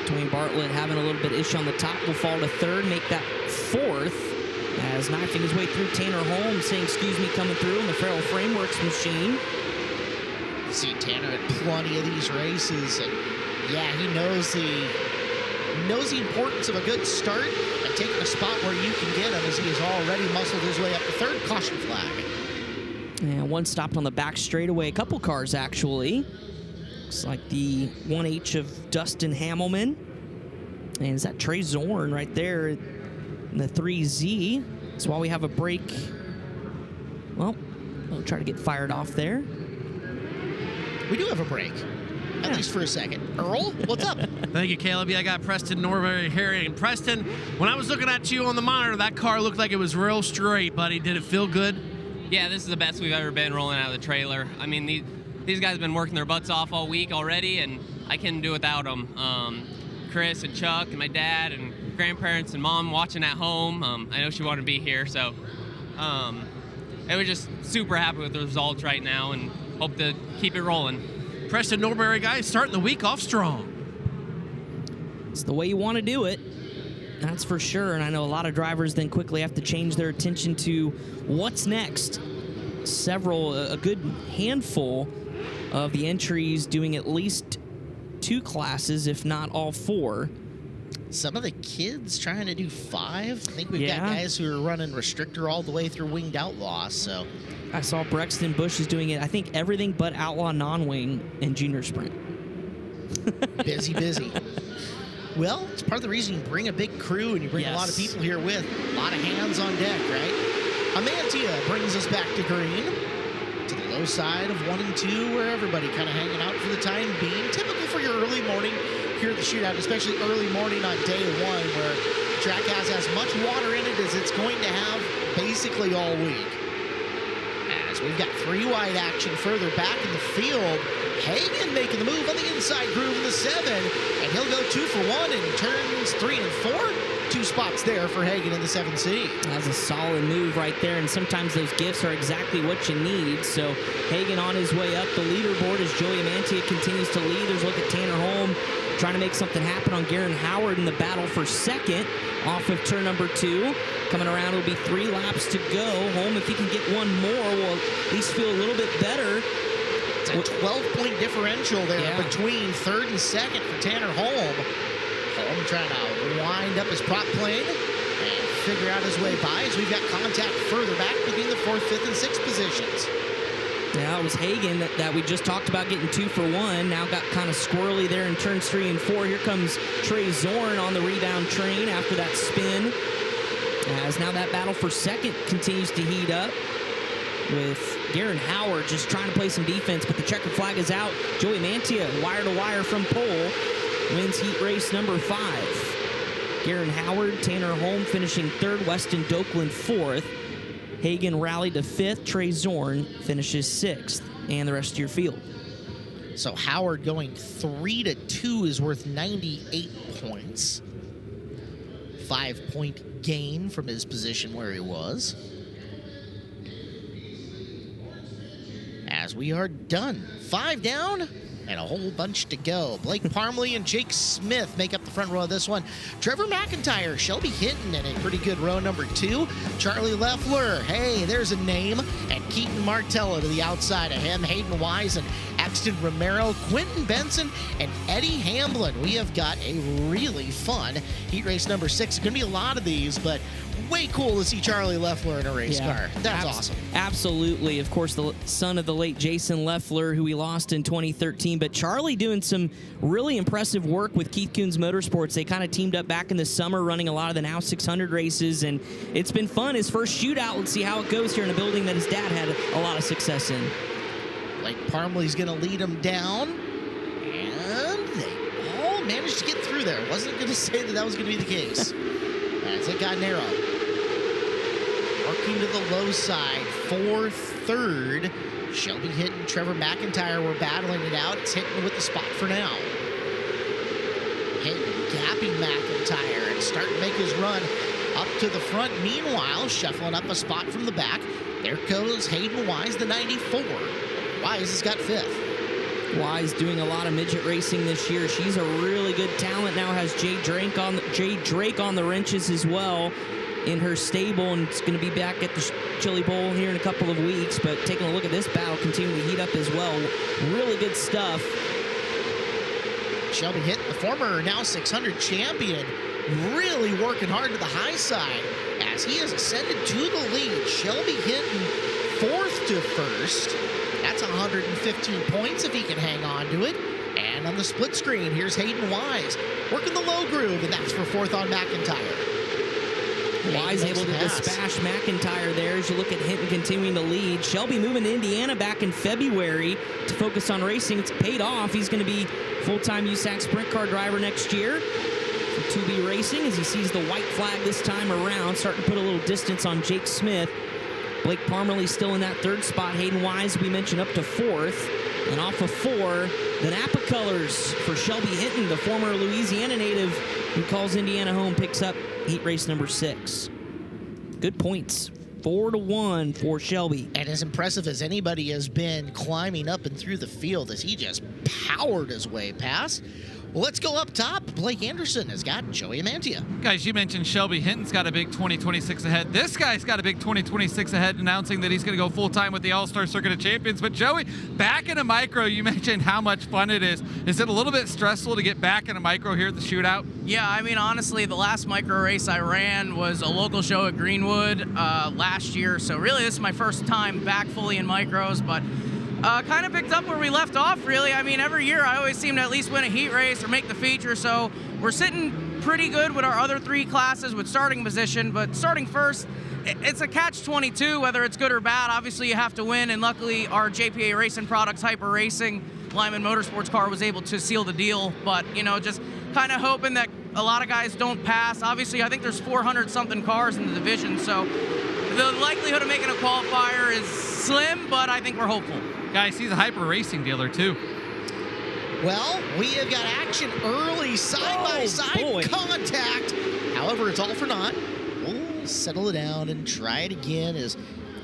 Dwayne Bartlett having a little bit of issue on the top, will fall to 3rd, make that 4th. As knifing his way through, Tanner Holmes saying, excuse me, coming through in the Farrell Frameworks machine.
I've seen Tanner at plenty of these races, and yeah, he knows the importance of a good start and taking a spot where you can get him, as he has already muscled his way up to 3rd. Caution flag.
And one stopped on the back straightaway. A couple cars, actually. Looks like the 1H of Dustin Hamelman. And is that Trey Zorn right there in the 3Z? So while we have a break, well, we'll try to get fired off there.
We do have a break, at least for a second. Earl, what's up?
Thank you, Caleb. Yeah, I got Preston Norbury here. And Preston, when I was looking at you on the monitor, that car looked like it was real straight, buddy. Did it feel good?
Yeah, this is the best we've ever been rolling out of the trailer. I mean, these guys have been working their butts off all week already, and I couldn't do without them. Chris and Chuck and my dad and grandparents and mom watching at home. I know she wanted to be here, so we're just super happy with the results right now and hope to keep it rolling.
Preston Norbury, guys, starting the week off strong.
It's the way you want to do it. That's for sure, and I know a lot of drivers then quickly have to change their attention to what's next. A good handful of the entries doing at least 2 classes, if not all 4.
Some of the kids trying to do 5. I think we've got guys who are running restrictor all the way through winged outlaw, so.
I saw Brexton Bush is doing it, I think, everything but outlaw non-wing and junior sprint.
Busy. Well, it's part of the reason you bring a big crew and you bring a lot of people here with a lot of hands on deck, right? Amantia brings us back to green, to the low side of 1 and 2, where everybody kind of hanging out for the time being. Typical for your early morning here at the shootout, especially early morning on day 1, where the track has as much water in it as it's going to have basically all week. As we've got 3 wide action further back in the field. Hagen making the move on the inside groove in the 7, and he'll go 2 for 1 in turns 3 and 4. 2 spots there for Hagen in the 7C.
That's a solid move right there, and sometimes those gifts are exactly what you need. So Hagen on his way up the leaderboard as Joey Amantia continues to lead. There's a look at Tanner Holm trying to make something happen on Garen Howard in the battle for 2nd off of turn number 2. Coming around, it'll be 3 laps to go. Holm, if he can get 1 more, will at least feel a little bit better.
It's a 12-point differential there between 3rd and 2nd for Tanner Holm. Holm trying to wind up his prop plane and figure out his way by as we've got contact further back between the 4th, 5th, and 6th positions.
Now it was Hagan that we just talked about getting 2 for 1. Now got kind of squirrely there in turns 3 and 4. Here comes Trey Zorn on the rebound train after that spin. As now that battle for second continues to heat up, with Garen Howard just trying to play some defense, but the checker flag is out. Joey Mantia, wire to wire from pole, wins heat race number 5. Garen Howard, Tanner Holm finishing 3rd, Weston Doakland 4th. Hagan rallied to 5th, Trey Zorn finishes 6th, and the rest of your field.
So Howard going 3-2 is worth 98 points. 5-point gain from his position where he was. As we are done. 5 down and a whole bunch to go. Blake Parmley and Jake Smith make up the front row of this one. Trevor McIntyre, Shelby Hinton in a pretty good row number 2. Charlie Leffler, hey, there's a name. And Keaton Martello to the outside of him. Hayden Wise and Axton Romero, Quentin Benson, and Eddie Hamblin. We have got a really fun heat race number 6. There's going to be a lot of these, but way cool to see Charlie Leffler in a race car. That's awesome.
Absolutely. Of course, the son of the late Jason Leffler, who we lost in 2013. But Charlie doing some really impressive work with Keith Kunz Motorsports. They kind of teamed up back in the summer, running a lot of the Now 600 races, and it's been fun. His first shootout. Let's see how it goes here in a building that his dad had a lot of success in.
Blake Parmley's going to lead him down, and they all managed to get through there. Wasn't going to say that was going to be the case. As it got narrow. Working to the low side, 4th, 3rd. Shelby Hinton, Trevor McIntyre were battling it out. It's Hinton with the spot for now. Hinton gapping McIntyre and starting to make his run up to the front. Meanwhile, shuffling up a spot from the back. There goes Hayden Wise, the 94. Wise has got 5th.
Wise doing a lot of midget racing this year. She's a really good talent. Now has Jay Drake on the wrenches as well in her stable, and it's going to be back at the Chili Bowl here in a couple of weeks. But taking a look at this battle, continuing to heat up as well. Really good stuff.
Shelby Hinton, the former Now 600 champion, really working hard to the high side as he has ascended to the lead. Shelby Hinton 4th to 1st. That's 115 points if he can hang on to it. And on the split screen, here's Hayden Wise working the low groove, and that's for 4th on McIntyre.
Wise able to dispatch McIntyre there as you look at Hinton continuing to lead. Shelby moving to Indiana back in February to focus on racing. It's paid off. He's going to be full-time USAC sprint car driver next year for 2B Racing as he sees the white flag this time around, starting to put a little distance on Jake Smith. Blake Parmley still in that 3rd spot. Hayden Wise, we mentioned, up to 4th. And off of 4, the Napa colors for Shelby Hinton, the former Louisiana native who calls Indiana home, picks up heat race number 6. Good points. 4-1 for Shelby.
And as impressive as anybody has been climbing up and through the field as he just powered his way past. Well, let's go up top. Blake Anderson has got Joey Amantia.
Guys, you mentioned Shelby Hinton's got a big 2026 ahead. This guy's got a big 2026 ahead, announcing that he's going to go full-time with the All-Star Circuit of Champions. But Joey, back in a micro, you mentioned how much fun it is. Is it a little bit stressful to get back in a micro here at the shootout?
Yeah, I mean, honestly, the last micro race I ran was a local show at Greenwood last year. So really, this is my first time back fully in micros, but kind of picked up where we left off, really. I mean, every year I always seem to at least win a heat race or make the feature, so we're sitting pretty good with our other 3 classes with starting position, but starting first, it's a catch-22, whether it's good or bad. Obviously, you have to win, and luckily our JPA Racing Products Hyper Racing Lyman Motorsports car was able to seal the deal, but, you know, just kind of hoping that a lot of guys don't pass. Obviously, I think there's 400-something cars in the division, so the likelihood of making a qualifier is slim, but I think we're hopeful.
Guys, he's a Hyper Racing dealer, too.
Well, we have got action early, side-by-side contact. However, it's all for naught. We'll settle it down and try it again as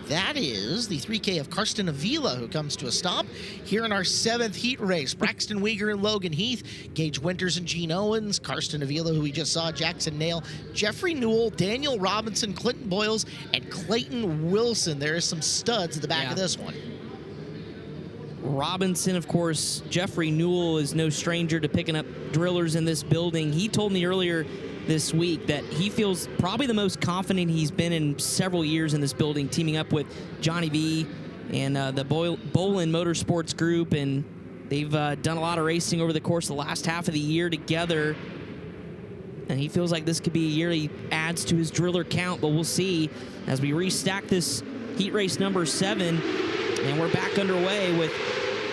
that is the 3K of Karsten Avila who comes to a stop here in our 7th heat race. Braxton Weegar and Logan Heath, Gage Winters and Gene Owens, Karsten Avila, who we just saw, Jackson Nail, Jeffrey Newell, Daniel Robinson, Clinton Boyles, and Clayton Wilson. There is some studs at the back of this one.
Robinson, of course, Jeffrey Newell is no stranger to picking up drillers in this building. He told me earlier this week that he feels probably the most confident he's been in several years in this building, teaming up with Johnny V and the Bolin Motorsports Group, and they've done a lot of racing over the course of the last half of the year together. And he feels like this could be a year he adds to his driller count, but we'll see as we restack this heat race number 7. And we're back underway with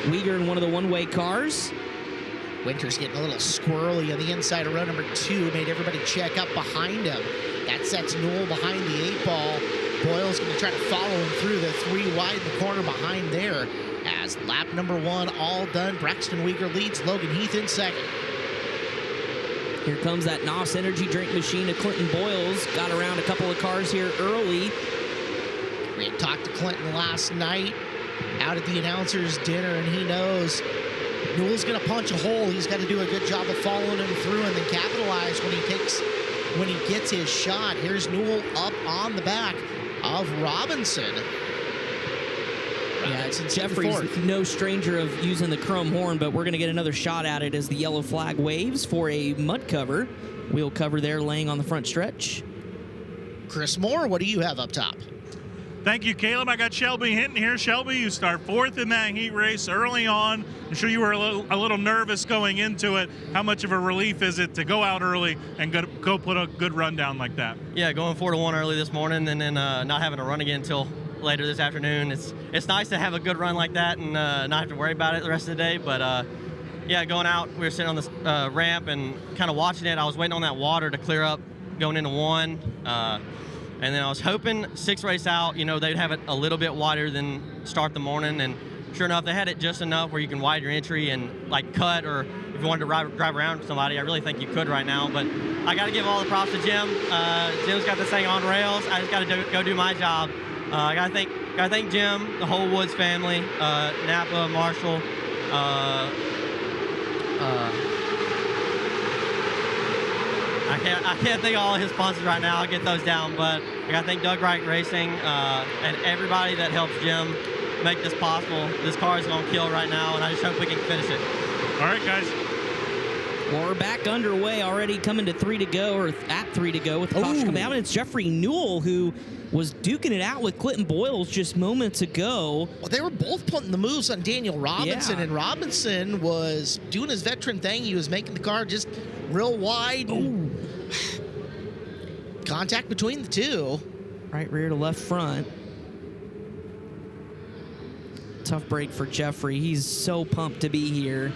Uyghur in one of the one-way cars.
Winter's getting a little squirrely on the inside of row number 2, made everybody check up behind him. That sets Newell behind the 8 ball. Boyle's going to try to follow him through the 3 wide in the corner behind there. As lap number 1 all done, Braxton Uyghur leads, Logan Heath in second.
Here comes that NOS energy drink machine of Clinton Boyles. Got around a couple of cars here early.
We had talked to Clinton last night out at the announcer's dinner, and he knows Newell's going to punch a hole. He's got to do a good job of following him through and then capitalize when he gets his shot. Here's Newell up on the back of Robinson.
Yeah, Jeffrey's no stranger of using the chrome horn, but we're going to get another shot at it as the yellow flag waves for a mud cover. Wheel cover there laying on the front stretch.
Chris Moore, what do you have up top?
Thank you, Caleb. I got Shelby Hinton here. Shelby, you start 4th in that heat race early on. I'm sure you were a little nervous going into it. How much of a relief is it to go out early and go put a good run down like that?
Yeah, going 4-1 early this morning and then not having to run again until later this afternoon. It's nice to have a good run like that and not have to worry about it the rest of the day. But yeah, going out, we were sitting on this ramp and kind of watching it. I was waiting on that water to clear up going into 1. And then I was hoping 6th race out, they'd have it a little bit wider than start the morning. And sure enough, they had it just enough where you can widen your entry and like cut, or if you wanted to drive around somebody, I really think you could right now. But I got to give all the props to Jim. Jim's got this thing on rails. I just got to go do my job. I got to thank Jim, the whole Woods family, Napa, Marshall, I can't think of all of his sponsors right now. I'll get those down, but I got to thank Doug Wright Racing and everybody that helps Jim make this possible. This car is going to kill right now, and I just hope we can finish it.
All right, guys.
Well, we're back underway already, coming to 3 to go, or at 3 to go with the caution coming out. And it's Jeffrey Newell who was duking it out with Clinton Boyles just moments ago.
Well, they were both putting the moves on Daniel Robinson, and Robinson was doing his veteran thing. He was making the car just real wide. Contact between the two.
Right rear to left front. Tough break for Jeffrey. He's so pumped to be here.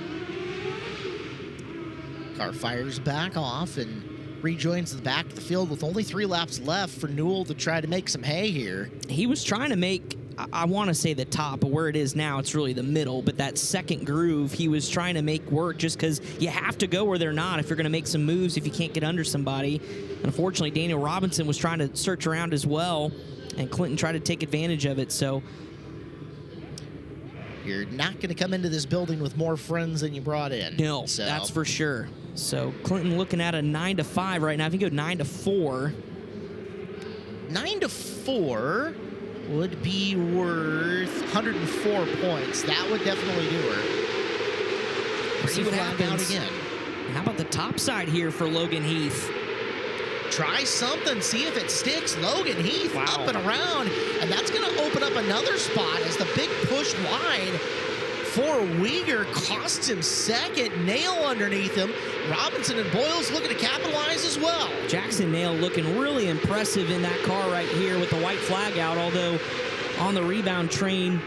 Car fires back off and rejoins the back of the field with only 3 laps left for Newell to try to make some hay here.
He was trying to make, I want to say the top, but where it is now, it's really the middle. But that second groove, he was trying to make work just because you have to go where they're not if you're going to make some moves if you can't get under somebody. Unfortunately, Daniel Robinson was trying to search around as well, and Clinton tried to take advantage of it. So
you're not going to come into this building with more friends than you brought in.
No, that's for sure. So Clinton looking at a 9-5 right now. If you go 9-4.
9-4 would be worth 104 points. That would definitely do her.
We'll see what happens again. How about the top side here for Logan Heath?
Try something, see if it sticks. Logan Heath up and around, and that's going to open up another spot as the big push wide for Uyghur costs him second. Nail underneath him. Robinson and Boyles looking to capitalize as well.
Jackson Nail looking really impressive in that car right here with the white flag out, although on the rebound train,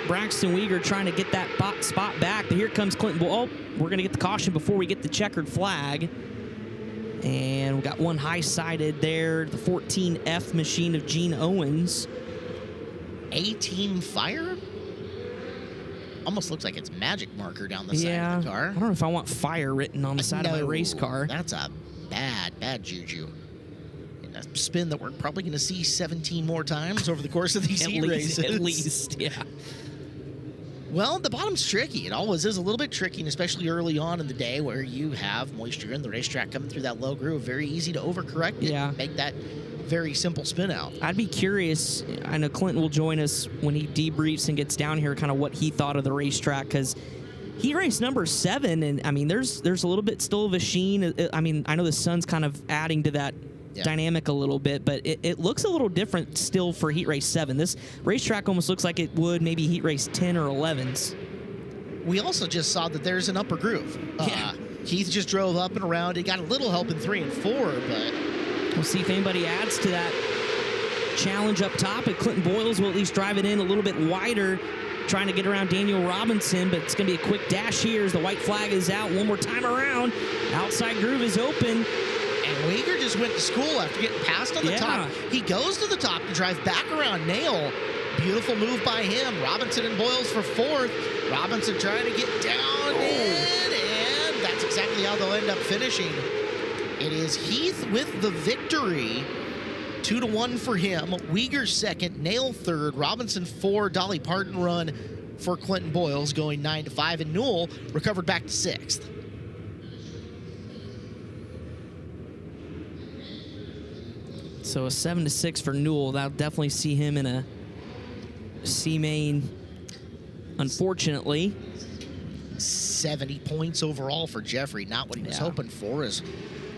Braxton Uyghur trying to get that spot back. But here comes Clinton. Oh, we're going to get the caution before we get the checkered flag. And we got one high-sided there, the 14F machine of Gene Owens.
A-Team Fire? Almost looks like it's magic marker down the side of the car.
I don't know if I want fire written on the side of my race car.
That's a bad juju. And a spin that we're probably going to see 17 more times over the course of these heat races.
At least, yeah.
Well, the bottom's tricky. It always is a little bit tricky, and especially early on in the day where you have moisture in the racetrack coming through that low groove. Very easy to overcorrect it and make that very simple spin out.
I'd be curious. I know Clinton will join us when he debriefs and gets down here, kind of what he thought of the racetrack, because he raced number 7, and I mean, there's a little bit still of a sheen. I mean, I know the sun's kind of adding to that dynamic a little bit, but it looks a little different still for Heat Race 7. This racetrack almost looks like it would maybe Heat Race 10 or 11's.
We also just saw that there's an upper groove. Heath just drove up and around. He got a little help in 3 and 4, but
we'll see if anybody adds to that challenge up top. And Clinton Boyles will at least drive it in a little bit wider, trying to get around Daniel Robinson, but it's going to be a quick dash here as the white flag is out. One more time around. Outside groove is open.
And Weger just went to school after getting passed on the top. He goes to the top to drive back around Nail. Beautiful move by him. Robinson and Boyles for 4th. Robinson trying to get down in, and that's exactly how they'll end up finishing. It is Heath with the victory. 2-1 for him. Weger 2nd, Nail 3rd, Robinson 4, Dolly Parton run for Clinton Boyles going 9-5, and Newell recovered back to 6th.
So a 7-6 for Newell. That'll definitely see him in a C-main, unfortunately.
70 points overall for Jeffrey. Not what he was hoping for. As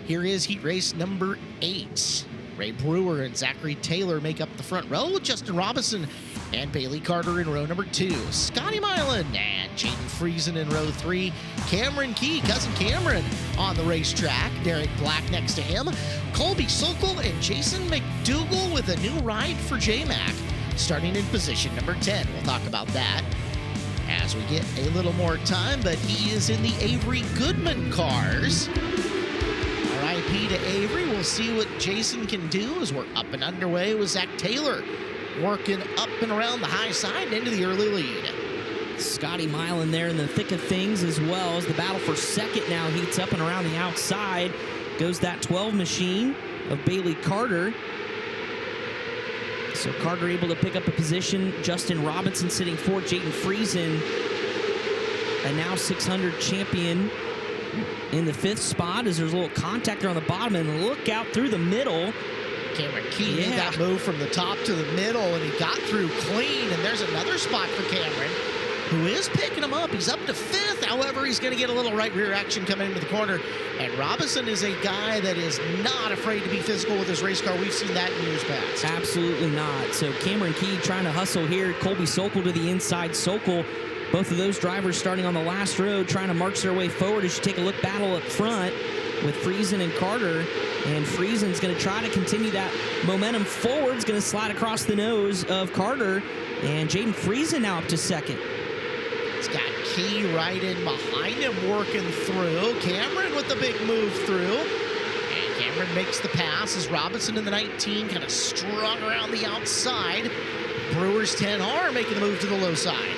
here is Heat Race number 8. Ray Brewer and Zachary Taylor make up the front row. Justin Robinson and Bailey Carter in row number 2. Scotty Mylan and Jaden Friesen in row 3. Cameron Key, cousin Cameron, on the racetrack. Derek Black next to him. Colby Sokol and Jason McDougall with a new ride for J-Mac, starting in position number 10. We'll talk about that as we get a little more time, but he is in the Avery Goodman cars. RIP to Avery. We'll see what Jason can do as we're up and underway with Zach Taylor working up and around the high side and into the early lead.
Scotty Mylan there in the thick of things, as well as the battle for 2nd now heats up and around the outside. Goes that 12 machine of Bailey Carter. So Carter able to pick up a position. Justin Robinson sitting 4th. Jaden Friesen, a now 600 champion, in the 5th spot, as there's a little contact there on the bottom, and look out through the middle.
Cameron Key made that move from the top to the middle, and he got through clean, and there's another spot for Cameron, who is picking him up. He's up to 5th. However, he's going to get a little right rear action coming into the corner. And Robinson is a guy that is not afraid to be physical with his race car. We've seen that in years past.
Absolutely not. So Cameron Key trying to hustle here. Colby Sokol to the inside. Sokol, both of those drivers starting on the last row, trying to march their way forward. As you take a look, battle up front with Friesen and Carter. And Friesen's going to try to continue that momentum forward. He's going to slide across the nose of Carter. And Jaden Friesen now up to 2nd.
He's got Key right in behind him working through. Cameron with the big move through. And Cameron makes the pass as Robinson in the 19 kind of strung around the outside. Brewer's 10R making the move to the low side.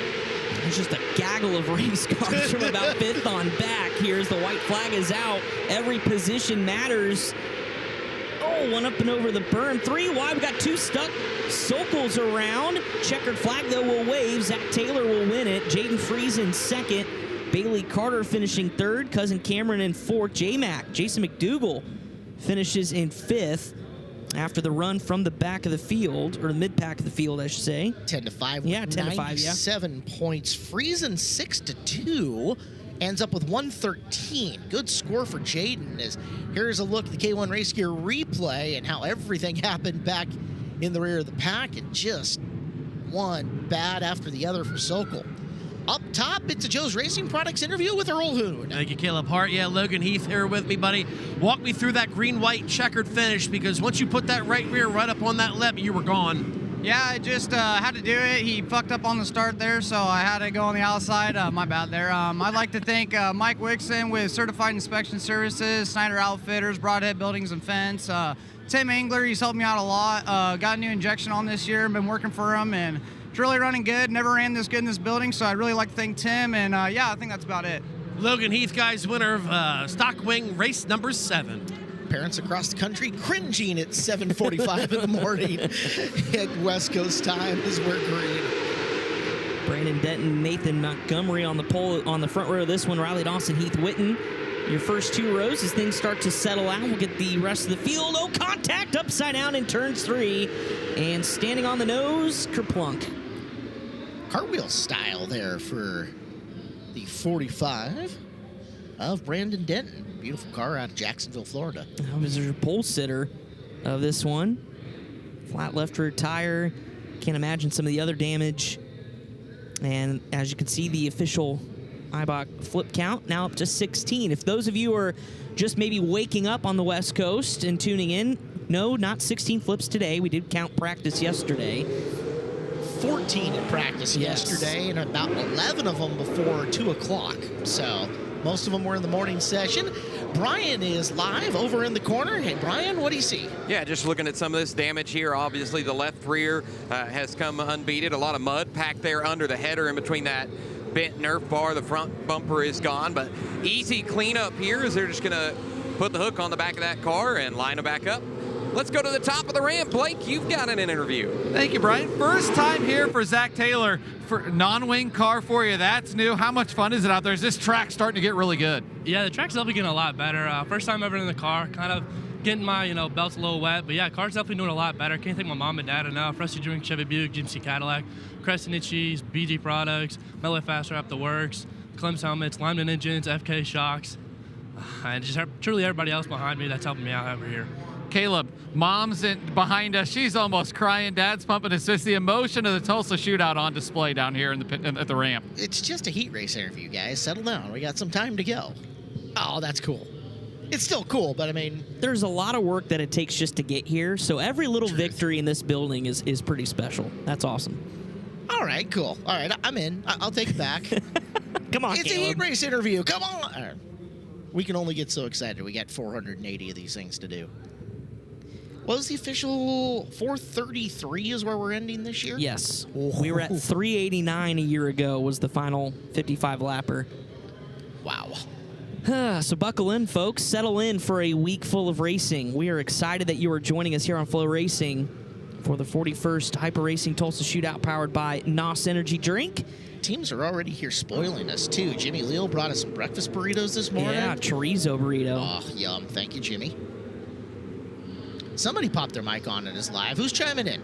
There's just a gaggle of race cars from about 5th on back. Here's the white flag is out. Every position matters. Oh, one up and over the berm. 3 wide. We got 2 stuck. Sokol's around. Checkered flag, though, will wave. Zach Taylor will win it. Jaden Friesen 2nd. Bailey Carter finishing 3rd. Cousin Cameron in 4th. J-Mac, Jason McDougall, finishes in 5th after the run from the back of the field, or the mid-pack of the field, I should say.
10-5.
Yeah, 10-5, yeah.
7 points. Friesen 6-2. Ends up with 113. Good score for Jaden. As here's a look at the K1 Race Gear replay and how everything happened back in the rear of the pack, and just one bad after the other for Sokol. Up top, it's a Joe's Racing Products interview with Earl Hoon.
Thank you, Caleb Hart. Yeah, Logan Heath here with me, buddy. Walk me through that green-white checkered finish, because once you put that right rear right up on that lip, you were gone.
Yeah, I just had to do it. He fucked up on the start there, so I had to go on the outside. My bad there. I'd like to thank Mike Wixon with Certified Inspection Services, Snyder Outfitters, Broadhead Buildings and Fence. Tim Engler, he's helped me out a lot. Got a new injection on this year, been working for him, and it's really running good. Never ran this good in this building, so I'd really like to thank Tim, and yeah, I think that's about it.
Logan Heath, guys, winner of Stock Wing race number 7.
Parents across the country cringing at 7:45 in the morning at West Coast time as we're green.
Brandon Denton, Nathan Montgomery on the pole on the front row of this one. Riley Dawson, Heath Witten. Your first 2 rows as things start to settle out. We'll get the rest of the field. Oh, contact upside down in turns 3. And standing on the nose, Kerplunk.
Cartwheel style there for the 45 of Brandon Denton. Beautiful car out of Jacksonville, Florida.
That was your pole sitter. of this one. Flat left rear tire. Can't imagine some of the other damage. And as you can see, the official Eibach flip count now up to 16. If those of you are just maybe waking up on the West Coast and tuning in, no, not 16 flips today. We did count practice yesterday.
14 in practice yesterday, and about 11 of them before 2 o'clock. So most of them were in the morning session. Brian is live over in the corner. Hey, Brian, what do you see?
Yeah, just looking at some of this damage here. Obviously, the left rear has come unbeaten. A lot of mud packed there under the header in between that bent Nerf bar. The front bumper is gone, but easy cleanup here as they're just going to put the hook on the back of that car and line it back up. Let's go to the top of the ramp. Blake, you've got an interview.
Thank you, Brian. First time here for Zach Taylor for non-wing car for you. That's new. How much fun is it out there? Is this track starting to get really good?
Yeah, the track's definitely getting a lot better. First time ever in the car, kind of getting my belts a little wet. But yeah, car's definitely doing a lot better. Can't thank my mom and dad enough. Rusty Drink, Chevy Buick, GMC Cadillac, Crescent and Cheese, BG Products, Mellow Fast Wrap, The Works, Clem's Helmets, Lyman Engines, FK Shocks, and just truly everybody else behind me that's helping me out over here.
Caleb, mom's behind us. She's almost crying. Dad's pumping his fist. The emotion of the Tulsa Shootout on display down here in at the ramp.
It's just a heat race interview, guys. Settle down. We got some time to go. Oh, that's cool. It's still cool, but I mean...
There's a lot of work that it takes just to get here, so every little victory in this building is pretty special. That's awesome.
All right, cool. All right, I'm in. I'll take it back.
Come on,
It's
Caleb.
a heat race interview. Come on. We can only get so excited. We got 480 of these things to do. What was the official 433 is where we're ending this year?
Yes. We were at 389 a year ago was the final 55-lapper.
Wow.
So buckle in, folks. Settle in for a week full of racing. We are excited that you are joining us here on FloRacing for the 41st Hyper Racing Tulsa Shootout powered by NOS Energy Drink.
Teams are already here spoiling us, too. Jimmy Leal brought us some breakfast burritos this morning.
Yeah, chorizo burrito.
Oh, yum. Thank you, Jimmy. Somebody popped their mic on and is live. Who's chiming in?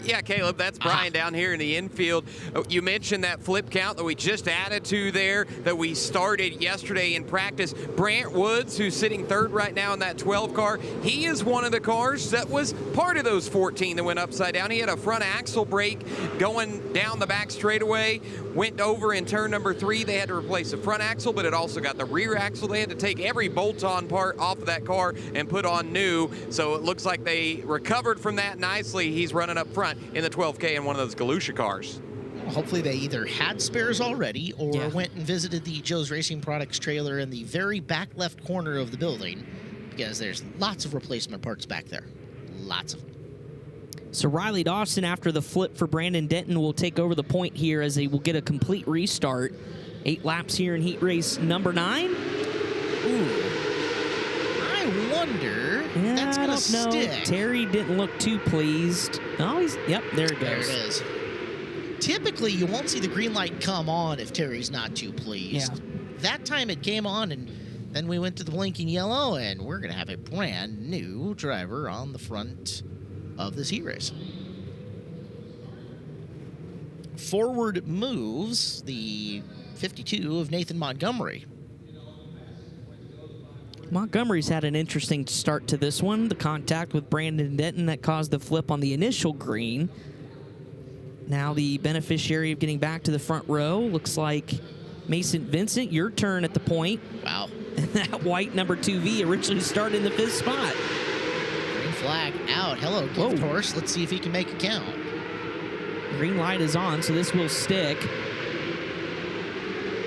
Yeah, Caleb, that's Brian down here in the infield. You mentioned that flip count that we just added to there that we started yesterday in practice. Brant Woods, who's sitting third right now in that 12 car, he is one of the cars that was part of those 14 that went upside down. He had a front axle brake going down the back straightaway, went over in turn number 3. They had to replace the front axle, but it also got the rear axle. They had to take every bolt-on part off of that car and put on new, so it looks like they recovered from that nicely. He's running up front in the 12K in one of those Galusha cars.
Hopefully they either had spares already or went and visited the Joe's Racing Products trailer in the very back left corner of the building, because there's lots of replacement parts back there. Lots of them.
So Riley Dawson, after the flip for Brandon Denton, will take over the point here as they will get a complete restart. 8 laps here in heat race number 9.
Ooh. I wonder if that's going to stick.
Terry didn't look too pleased. Oh, yep, there it goes.
There it is. Typically, you won't see the green light come on if Terry's not too pleased.
Yeah.
That time it came on, and then we went to the blinking yellow, and we're going to have a brand new driver on the front of this heat race. Forward moves the 52 of Nathan Montgomery.
Montgomery's had an interesting start to this one. The contact with Brandon Denton that caused the flip on the initial green. Now the beneficiary of getting back to the front row looks like Mason Vincent. Your turn at the point.
Wow.
And that white number 2V originally started in the 5th spot.
Green flag out. Hello, gift horse. Let's see if he can make it count.
Green light is on, so this will stick.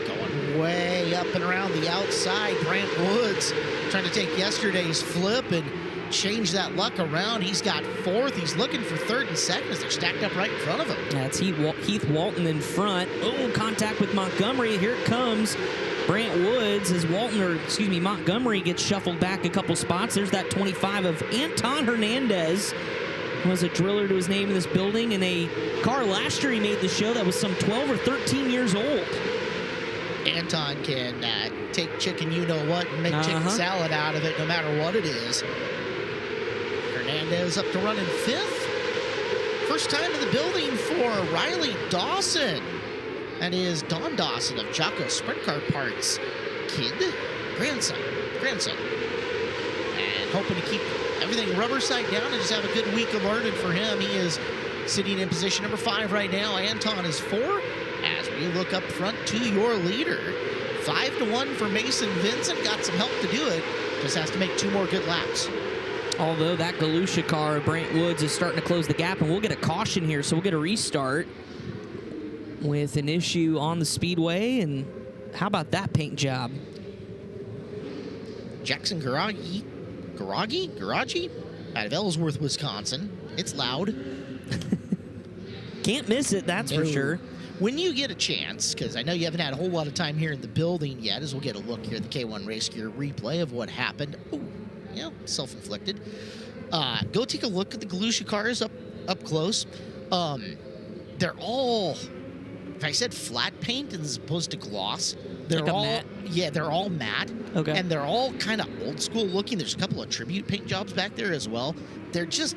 Going way up and around the outside. Brant Woods trying to take yesterday's flip and change that luck around. He's got 4th. He's looking for 3rd and 2nd as they're stacked up right in front of him.
That's Heath Walton in front. Oh, contact with Montgomery. Here it comes. Brant Woods as Montgomery gets shuffled back a couple spots. There's that 25 of Anton Hernandez. Was a driller to his name in this building, and a car last year he made the show that was some 12 or 13 years old.
Anton can take chicken you-know-what and make chicken salad out of it no matter what it is. Hernandez up to running 5th. First time in the building for Riley Dawson. That is Don Dawson of Jocko Sprint Car Parts. Grandson. and hoping to keep everything rubber side down and just have a good week of learning for him. He is sitting in position number 5 right now. Anton is 4. As we look up front to your leader, 5-1 for Mason Vincent. Got some help to do it. Just has to make 2 more good laps.
Although that Galusha car, Brant Woods, is starting to close the gap, and we'll get a caution here, so we'll get a restart with an issue on the speedway. And how about that paint job?
Jackson Garagi out of Ellsworth, Wisconsin. It's loud.
Can't miss it, that's for sure.
When you get a chance, because I know you haven't had a whole lot of time here in the building yet, as we'll get a look here at the K1 Race Gear replay of what happened. Ooh, yeah, self-inflicted. Go take a look at the Galusha cars up close. They're all, if I said flat paint as opposed to gloss, they're
like
all
matte?
Yeah, they're all matte.
Okay.
And they're all kind of old school looking. There's a couple of tribute paint jobs back there as well. They're just,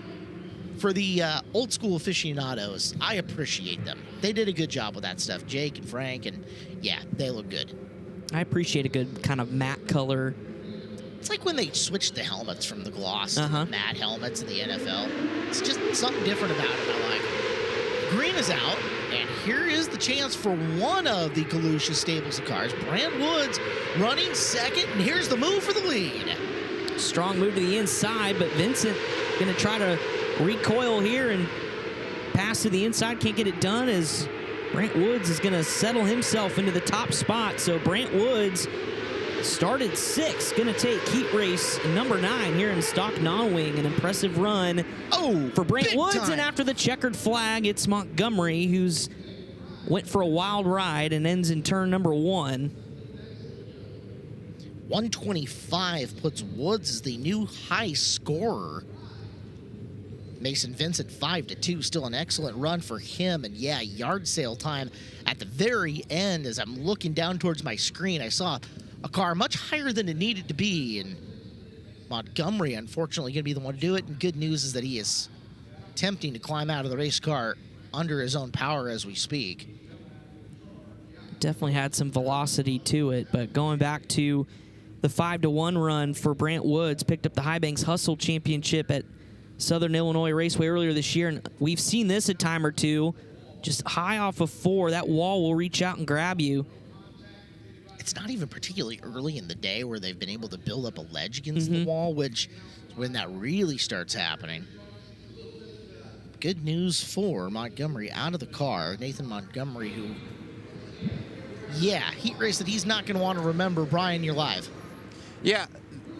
for the old school aficionados, I appreciate them. They did a good job with that stuff. Jake and Frank, and yeah, they look good.
I appreciate a good kind of matte color.
It's like when they switched the helmets from the gloss to the matte helmets in the NFL. It's just something different about it I like. Green is out, and here is the chance for one of the Galusha stables of cars. Brant Woods running second, and here's the move for the lead.
Strong move to the inside, but Vincent going to try to recoil here and pass to the inside. Can't get it done as Brant Woods is going to settle himself into the top spot. So Brant Woods started 6th, going to take heat race number 9 here in stock non-wing. An impressive run for Brant Woods.
time.
And after the checkered flag, it's Montgomery who's went for a wild ride and ends in turn number 1.
125 puts Woods as the new high scorer. Mason Vincent 5-2, still an excellent run for him. And yeah, yard sale time at the very end. As I'm looking down towards my screen, I saw a car much higher than it needed to be, and Montgomery unfortunately going to be the one to do it. And good news is that he is attempting to climb out of the race car under his own power as we speak.
Definitely had some velocity to it, but going back to the 5-1 run for Brant Woods, picked up the High Banks Hustle Championship at Southern Illinois Raceway earlier this year, and we've seen this a time or two. Just high off of 4, that wall will reach out and grab you.
It's not even particularly early in the day where they've been able to build up a ledge against the wall, which is when that really starts happening. Good news for Montgomery out of the car. Nathan Montgomery, who, yeah, heat race that he's not going to want to remember. Brian, you're live.
Yeah,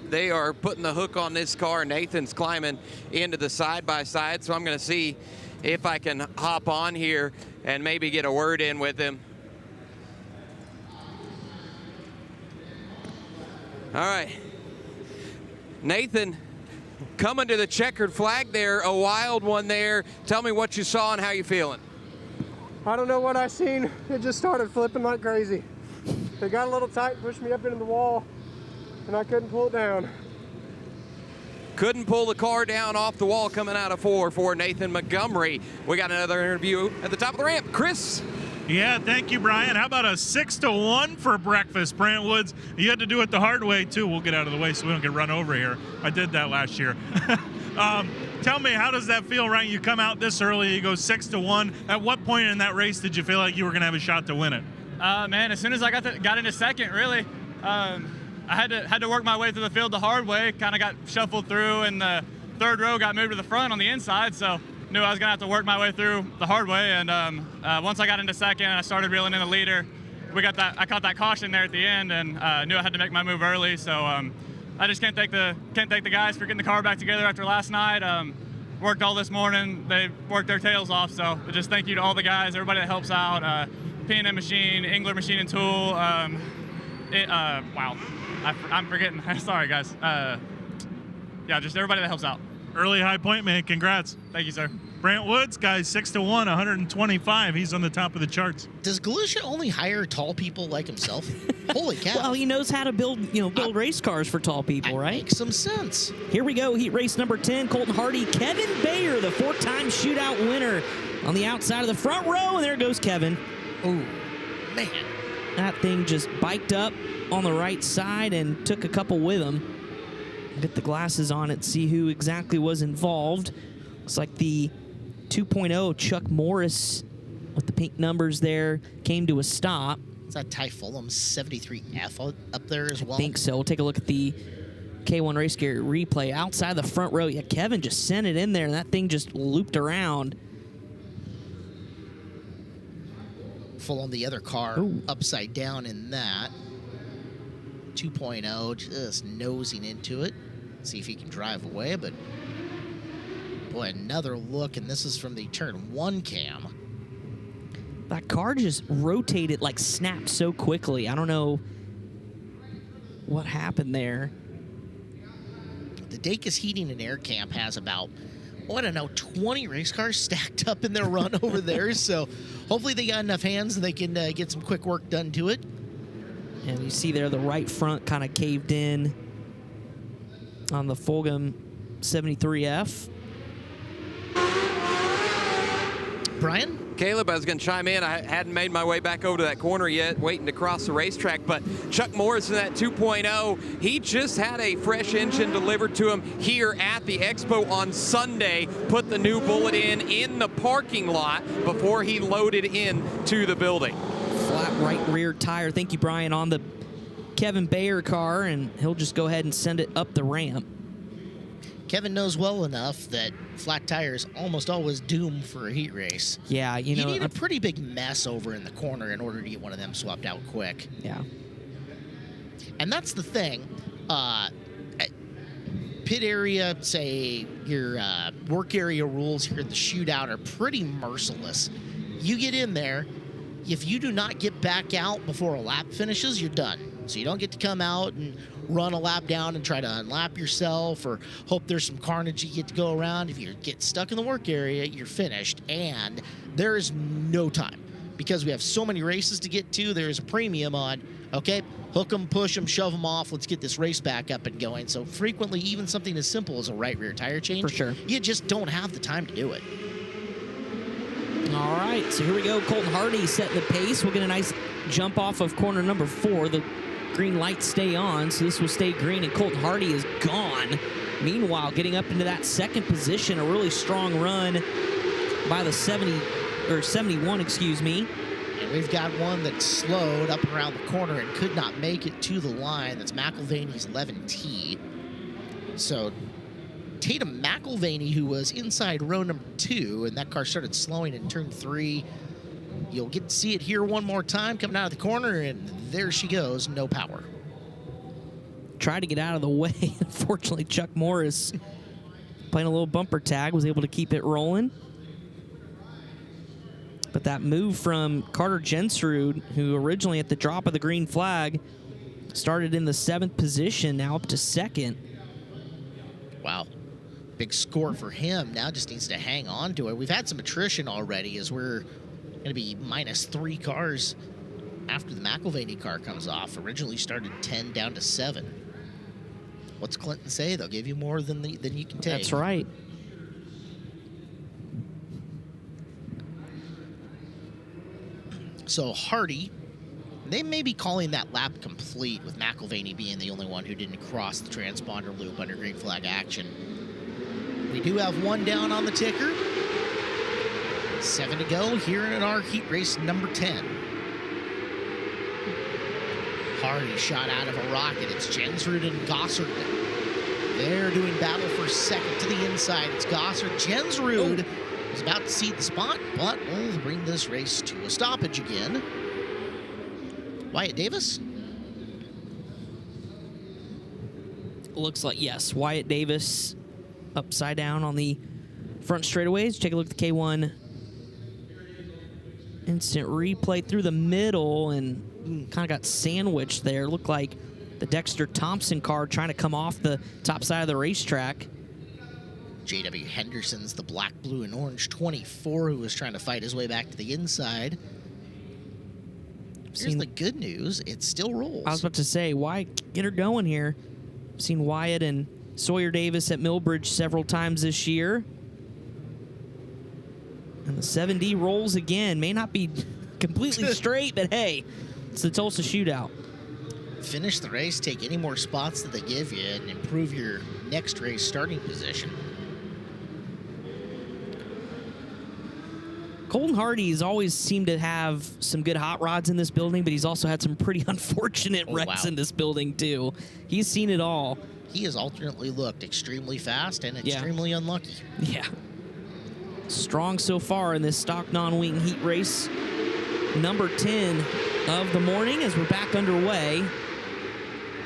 they are putting the hook on this car. Nathan's climbing into the side-by-side, so I'm going to see if I can hop on here and maybe get a word in with him. All right. Nathan, coming to the checkered flag there, a wild one there. Tell me what you saw and how you feeling.
I don't know what I seen. It just started flipping like crazy. It got a little tight, pushed me up into the wall, and I couldn't pull it down.
Couldn't pull the car down off the wall coming out of 4 for Nathan Montgomery. We got another interview at the top of the ramp. Chris.
Yeah, thank you, Brian. How about a 6-1 for breakfast, Brant Woods? You had to do it the hard way, too. We'll get out of the way so we don't get run over here. I did that last year. Tell me, how does that feel, Ryan? You come out this early, you go 6-1. At what point in that race did you feel like you were going to have a shot to win it?
Man, as soon as I got into second, really, I had to work my way through the field the hard way. Kind of got shuffled through, and the third row got moved to the front on the inside, so knew I was going to have to work my way through the hard way. And once I got into second, I started reeling in the leader. I caught that caution there at the end, and knew I had to make my move early. So I just can't thank the guys for getting the car back together after last night. Worked all this morning. They worked their tails off. So just thank you to all the guys, everybody that helps out. P&M Machine, Engler Machine and Tool. Wow, I'm forgetting. Sorry, guys. Yeah, just everybody that helps out.
Early High Point, man. Congrats.
Thank you, sir.
Brant Woods, guys, 6-1, 125. He's on the top of the charts.
Does Galusha only hire tall people like himself? Holy cow.
Well, he knows how to build race cars for tall people, right?
Makes some sense.
Here we go, heat race number 10, Colton Hardy, Kevin Bayer, the 4-time shootout winner on the outside of the front row, and there goes Kevin.
Oh, man.
That thing just biked up on the right side and took a couple with him. Get the glasses on it, see who exactly was involved. Looks like the 2.0 Chuck Morris with the pink numbers there came to a stop.
Is that Ty Fulham's 73F up there as well?
I think so. We'll take a look at the K1 Race Gear replay. Outside the front row, yeah, Kevin just sent it in there, and that thing just looped around.
Fulham, the other car, upside down in that. 2.0 just nosing into it. See if he can drive away, but boy, another look, and this is from the turn 1 cam.
That car just rotated, like snapped so quickly. I don't know what happened there.
The Dacus Heating and Air Camp has about, I don't know, 20 race cars stacked up in their run over there. So hopefully they got enough hands and they can get some quick work done to it.
And you see there the right front kind of caved in on the Fulgham 73F.
Brian?
Caleb, I was going to chime in. I hadn't made my way back over to that corner yet, waiting to cross the racetrack. But Chuck Morris in that 2.0, he just had a fresh engine delivered to him here at the Expo on Sunday. Put the new bullet in the parking lot before he loaded into the building.
Flat right rear tire. Thank you, Brian, on the Kevin Bayer car, and he'll just go ahead and send it up the ramp.
Kevin knows well enough that flat tires almost always doom for a heat race.
Yeah, you know,
need a pretty big mess over in the corner in order to get one of them swapped out quick.
Yeah.
And that's the thing. Pit area, say your work area rules here at the shootout are pretty merciless. You get in there, if you do not get back out before a lap finishes, you're done. So you don't get to come out and run a lap down and try to unlap yourself or hope there's some carnage you get to go around. If you get stuck in the work area, you're finished. And there is no time because we have so many races to get to. There is a premium on, okay, hook them, push them, shove them off. Let's get this race back up and going. So frequently, even something as simple as a right rear tire change,
for sure,
you just don't have the time to do it.
All right, so here we go. Colton Hardy setting the pace. We'll get a nice jump off of corner number 4. The green lights stay on, so this will stay green, and Colton Hardy is gone. Meanwhile, getting up into that second position, a really strong run by the 71, excuse me.
And we've got one that slowed up around the corner and could not make it to the line. That's McElvaney's 11T. So Tatum McElvaney, who was inside row number 2, and that car started slowing in turn 3. You'll get to see it here one more time coming out of the corner, and there she goes, no power.
Tried to get out of the way. Unfortunately, Chuck Morris, playing a little bumper tag, was able to keep it rolling. But that move from Carter Jensrud, who originally at the drop of the green flag started in the 7th position, now up to 2nd.
Wow. Big score for him. Now just needs to hang on to it. We've had some attrition already as we're going to be -3 cars after the McElvaney car comes off. Originally started 10 down to 7. What's Clinton say? They'll give you more than you can take.
That's right.
So Hardy, they may be calling that lap complete with McElvaney being the only one who didn't cross the transponder loop under green flag action. We do have one down on the ticker. 7 to go here in our heat race number 10. Hardy shot out of a rocket. It's Jensrud and Gossard. They're doing battle for second to the inside. It's Gossard. Jensrud is about to cede the spot, but will bring this race to a stoppage again. Wyatt Davis?
Looks like, yes, Wyatt Davis upside down on the front straightaways. Take a look at the K1 instant replay through the middle and kind of got sandwiched there. Looked like the Dexter Thompson car trying to come off the top side of the racetrack.
J.W. Henderson's the black, blue, and orange 24 who was trying to fight his way back to the inside. Here's the good news. It still rolls.
I was about to say, Wyatt, get her going here. I've seen Wyatt and Sawyer Davis at Millbridge several times this year. And the 7D rolls again. May not be completely straight, but hey, it's the Tulsa Shootout.
finish the race, take any more spots that they give you, and improve your next race starting position.
Colton Hardy's always seemed to have some good hot rods in this building, but he's also had some pretty unfortunate wrecks in this building, too. He's seen it all.
He has alternately looked extremely fast and extremely unlucky.
Yeah. Strong so far in this stock non-wing heat race. Number 10 of the morning as we're back underway.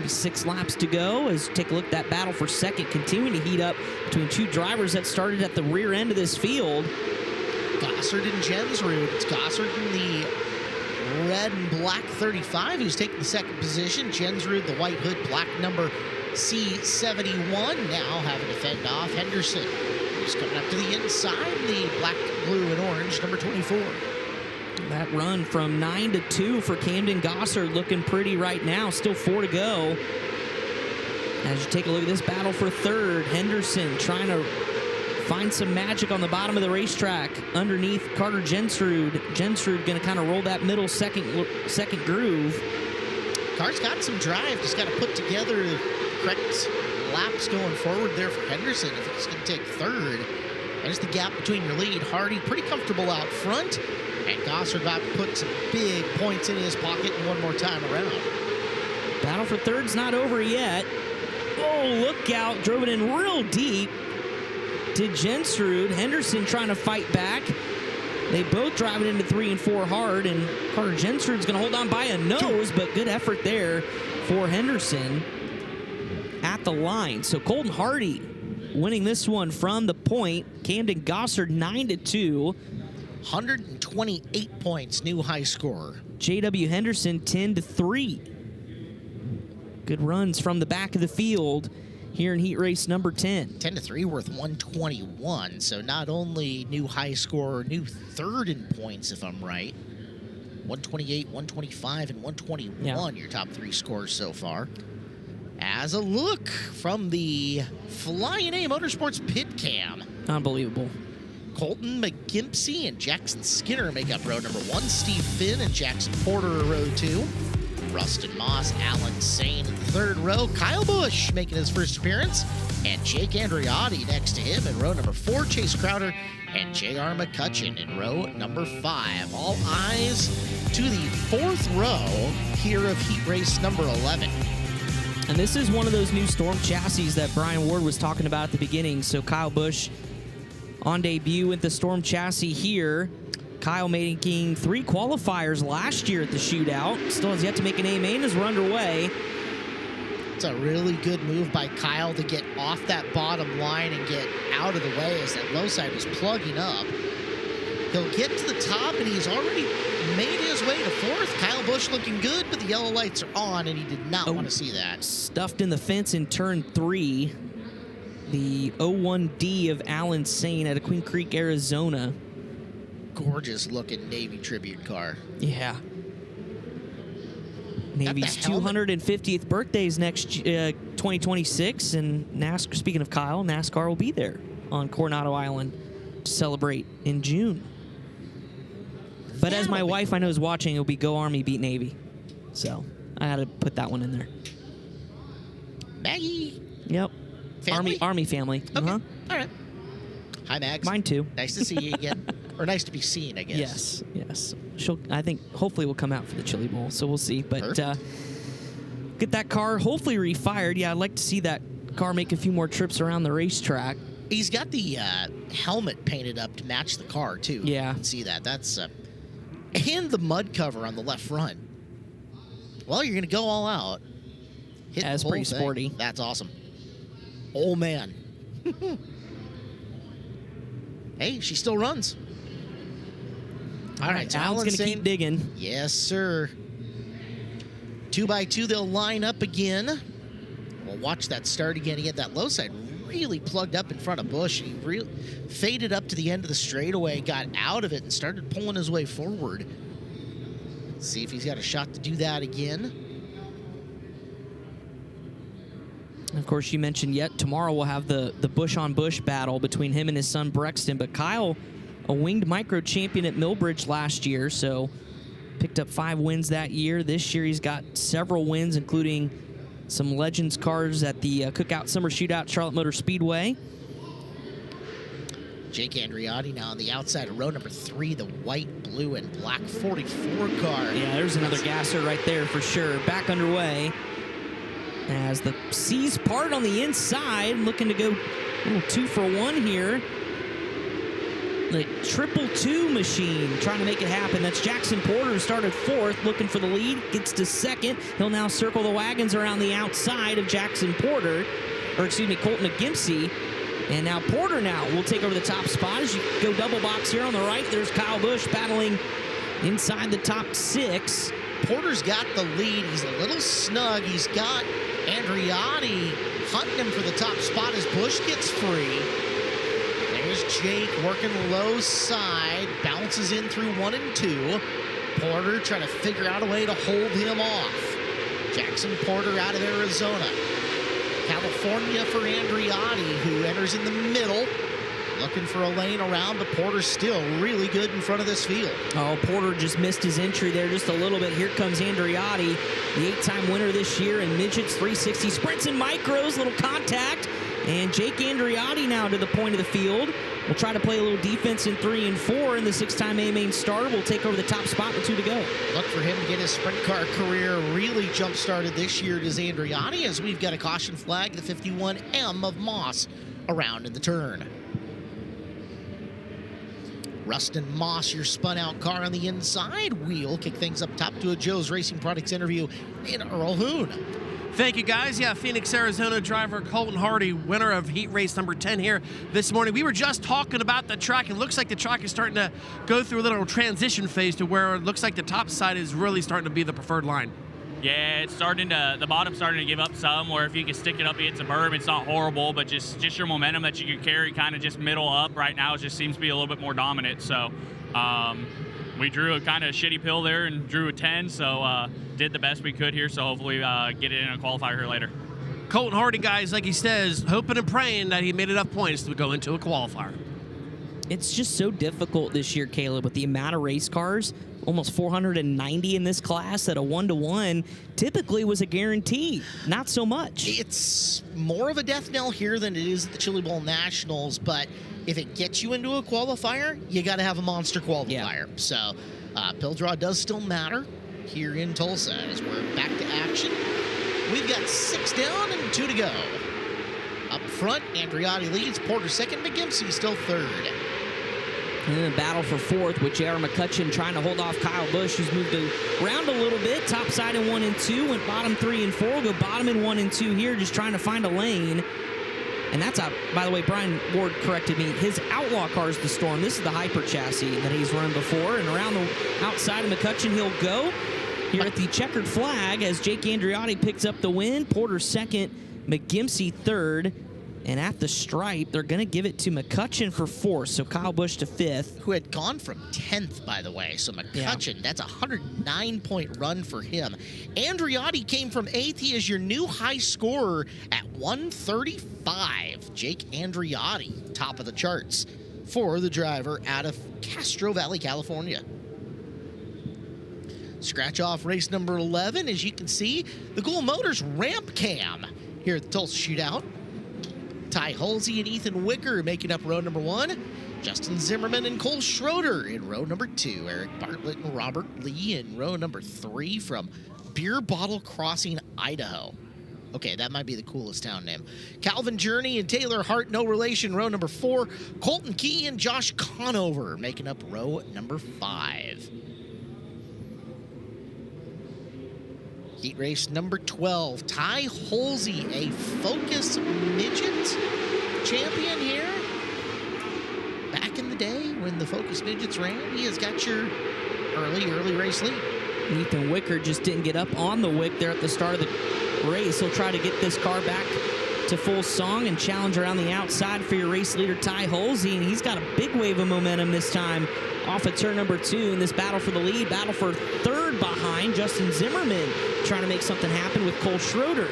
6 laps to go as take a look at that battle for second, continuing to heat up between two drivers that started at the rear end of this field.
Gossard and Jensrud. It's Gossard in the red and black 35 who's taking the second position. Jensrud, the white hood, black number C71, now having to fend off Henderson, who's coming up to the inside, the black, blue, and orange, number 24.
That run from 9-2 for Camden Gossard looking pretty right now. Still 4 to go. As you take a look at this battle for third, Henderson trying to find some magic on the bottom of the racetrack underneath Carter Jensrud. Jensrud going to kind of roll that middle second groove.
Car's got some drive. Just got to put together the correct laps going forward there for Henderson if he's going to take third. There's the gap between your lead. Hardy pretty comfortable out front. And Gossard about to put some big points in his pocket one more time around.
Battle for third's not over yet. Oh, look out. Drove it in real deep. Did Jensrud. Henderson trying to fight back. They both drive it into 3 and 4 hard, and Carter Jensrud's going to hold on by a nose, but good effort there for Henderson at the line. So Colton Hardy winning this one from the point. Camden Gossard 9-2.
128 points, new high score.
J.W. Henderson 10-3. Good runs from the back of the field here in heat race number 10.
10-3 worth 121. So not only new high score, new third in points, if I'm right. 128, 125, and 121, your top 3 scores so far. As a look from the Flying A Motorsports pit cam.
Unbelievable.
Colton McGimpsey and Jackson Skinner make up row number 1. Steve Finn and Jackson Porter are row 2. Rustin Moss, Alan Sane in the third row. Kyle Busch making his first appearance. And Jake Andriotti next to him in row number 4. Chase Crowder and J.R. McCutcheon in row number 5. All eyes to the 4th row here of heat race number 11.
And this is one of those new Storm chassis that Brian Ward was talking about at the beginning. So Kyle Busch on debut with the Storm chassis here. Kyle making 3 qualifiers last year at the shootout. Still has yet to make an A main as we're underway.
It's a really good move by Kyle to get off that bottom line and get out of the way as that low side was plugging up. He'll get to the top, and he's already made his way to 4th. Kyle Busch looking good, but the yellow lights are on, and he did not want to see that.
Stuffed in the fence in turn 3. The 01D of Alan Sane out of Queen Creek, Arizona.
Gorgeous looking Navy tribute car.
Yeah. Navy's 250th birthday is next 2026, and NASCAR, speaking of Kyle, NASCAR will be there on Coronado Island to celebrate in June. But as my wife I know is watching, it'll be Go Army Beat Navy. So I had to put that one in there.
Maggie.
Yep.
Family?
Army family.
Okay. All right. Hi, Mags.
Mine too.
Nice to see you again. Or nice to be seen, I guess.
Yes. I think hopefully will come out for the Chili Bowl, so we'll see. But get that car hopefully refired. Yeah, I'd like to see that car make a few more trips around the racetrack.
He's got the helmet painted up to match the car, too.
Yeah.
You can see that. That's and the mud cover on the left front. Well, you're going to go all out.
That's pretty sporty.
That's awesome. Oh, man. Hey, she still runs. All right, so
Alan's going to keep digging.
Yes, sir. 2x2, they'll line up again. We'll watch that start again. He had that low side really plugged up in front of Busch. He really faded up to the end of the straightaway, got out of it, and started pulling his way forward. Let's see if he's got a shot to do that again.
And of course, you mentioned tomorrow we'll have the Busch on Busch battle between him and his son Brexton. But Kyle, a winged micro champion at Millbridge last year, so Picked up 5 wins that year. This year he's got several wins, including some Legends cars at the Cookout Summer Shootout Charlotte Motor Speedway.
Jake Andreotti now on the outside of row number 3, the white, blue, and black 44 car.
Yeah, there's another gasser right there for sure. Back underway as the C's part on the inside, looking to go a little 2 for 1 here. The 222 machine trying to make it happen. That's Jackson Porter, who started 4th, looking for the lead, gets to 2nd. He'll now circle the wagons around the outside of Jackson Porter, or excuse me, Colton McGimpsey. And now Porter will take over the top spot. As you go double box here on the right, there's Kyle Busch battling inside the top 6.
Porter's got the lead. He's a little snug. He's got Andreotti hunting him for the top spot as Busch gets free. There's Jake working low side, bounces in through 1 and 2. Porter trying to figure out a way to hold him off. Jackson Porter out of Arizona. California for Andreotti, who enters in the middle, looking for a lane around, but Porter's still really good in front of this field.
Oh, Porter just missed his entry there just a little bit. Here comes Andreotti, the 8-time winner this year in midgets, 360 sprints and micros, little contact. And Jake Andreotti now to the point of the field. We'll try to play a little defense in 3 and 4, and the 6-time A-Main starter will take over the top spot with 2 to go.
Look for him to get his sprint car career really jump-started this year to Andreotti, as we've got a caution flag, the 51M of Moss around in the turn. Rustin Moss, your spun-out car on the inside. We'll kick things up top to a Joe's Racing Products interview in Earl Hoon.
Thank you, guys. Yeah, Phoenix, Arizona driver Colton Hardy, winner of heat race number 10 here this morning. We were just talking about the track. It looks like the track is starting to go through a little transition phase to where it looks like the top side is really starting to be the preferred line.
Yeah, it's starting to, the bottom's starting to give up some, where if you can stick it up against a berm, it's not horrible, but just your momentum that you can carry kind of just middle up right now just seems to be a little bit more dominant. So we drew a kind of shitty pill there and drew a 10, so did the best we could here, so hopefully get it in a qualifier here later.
Colton Hardy, guys, like he says, hoping and praying that he made enough points to go into a qualifier.
It's just so difficult this year, Caleb, with the amount of race cars. Almost 490 in this class, that a 1-to-1 typically was a guarantee. Not so much.
It's more of a death knell here than it is at the Chili Bowl Nationals, but if it gets you into a qualifier, you got to have a monster qualifier. Yeah. So pill draw does still matter here in Tulsa as we're back to action. We've got 6 down and 2 to go. Up front, Andreotti leads, Porter second, McGimpsey still third.
And then a battle for 4th with J.R. McCutcheon trying to hold off Kyle Busch, who's moved around a little bit. Top side in 1 and 2, went bottom 3 and 4. We'll go bottom in 1 and 2 here, just trying to find a lane. And that's by the way, Brian Ward corrected me. His Outlaw car is the Storm. This is the Hyper chassis that he's run before. And around the outside of McCutcheon, he'll go here at the checkered flag as Jake Andreotti picks up the win. Porter second, McGimpsey third. And at the stripe, they're going to give it to McCutcheon for 4th, so Kyle Busch to 5th.
Who had gone from 10th, by the way. So McCutcheon, that's a 109-point run for him. Andreotti came from 8th. He is your new high scorer at 135. Jake Andreotti, top of the charts for the driver out of Castro Valley, California. Scratch off race number 11. As you can see, the Cool Motors ramp cam here at the Tulsa Shootout. Ty Halsey and Ethan Wicker making up row number 1. Justin Zimmerman and Cole Schroeder in row number 2. Eric Bartlett and Robert Lee in row number 3 from Beer Bottle Crossing, Idaho. Okay, that might be the coolest town name. Calvin Journey and Taylor Hart, no relation, row number 4. Colton Key and Josh Conover making up row number 5. Heat race number 12, Ty Halsey, a Focus Midget champion here. Back in the day when the Focus Midgets ran, he has got your early race lead.
Ethan Wicker just didn't get up on the wick there at the start of the race. He'll try to get this car back to full song and challenge around the outside for your race leader, Ty Halsey, and he's got a big wave of momentum this time off of turn number 2 in this battle for the lead. Battle for 3rd behind Justin Zimmerman, trying to make something happen with Cole Schroeder.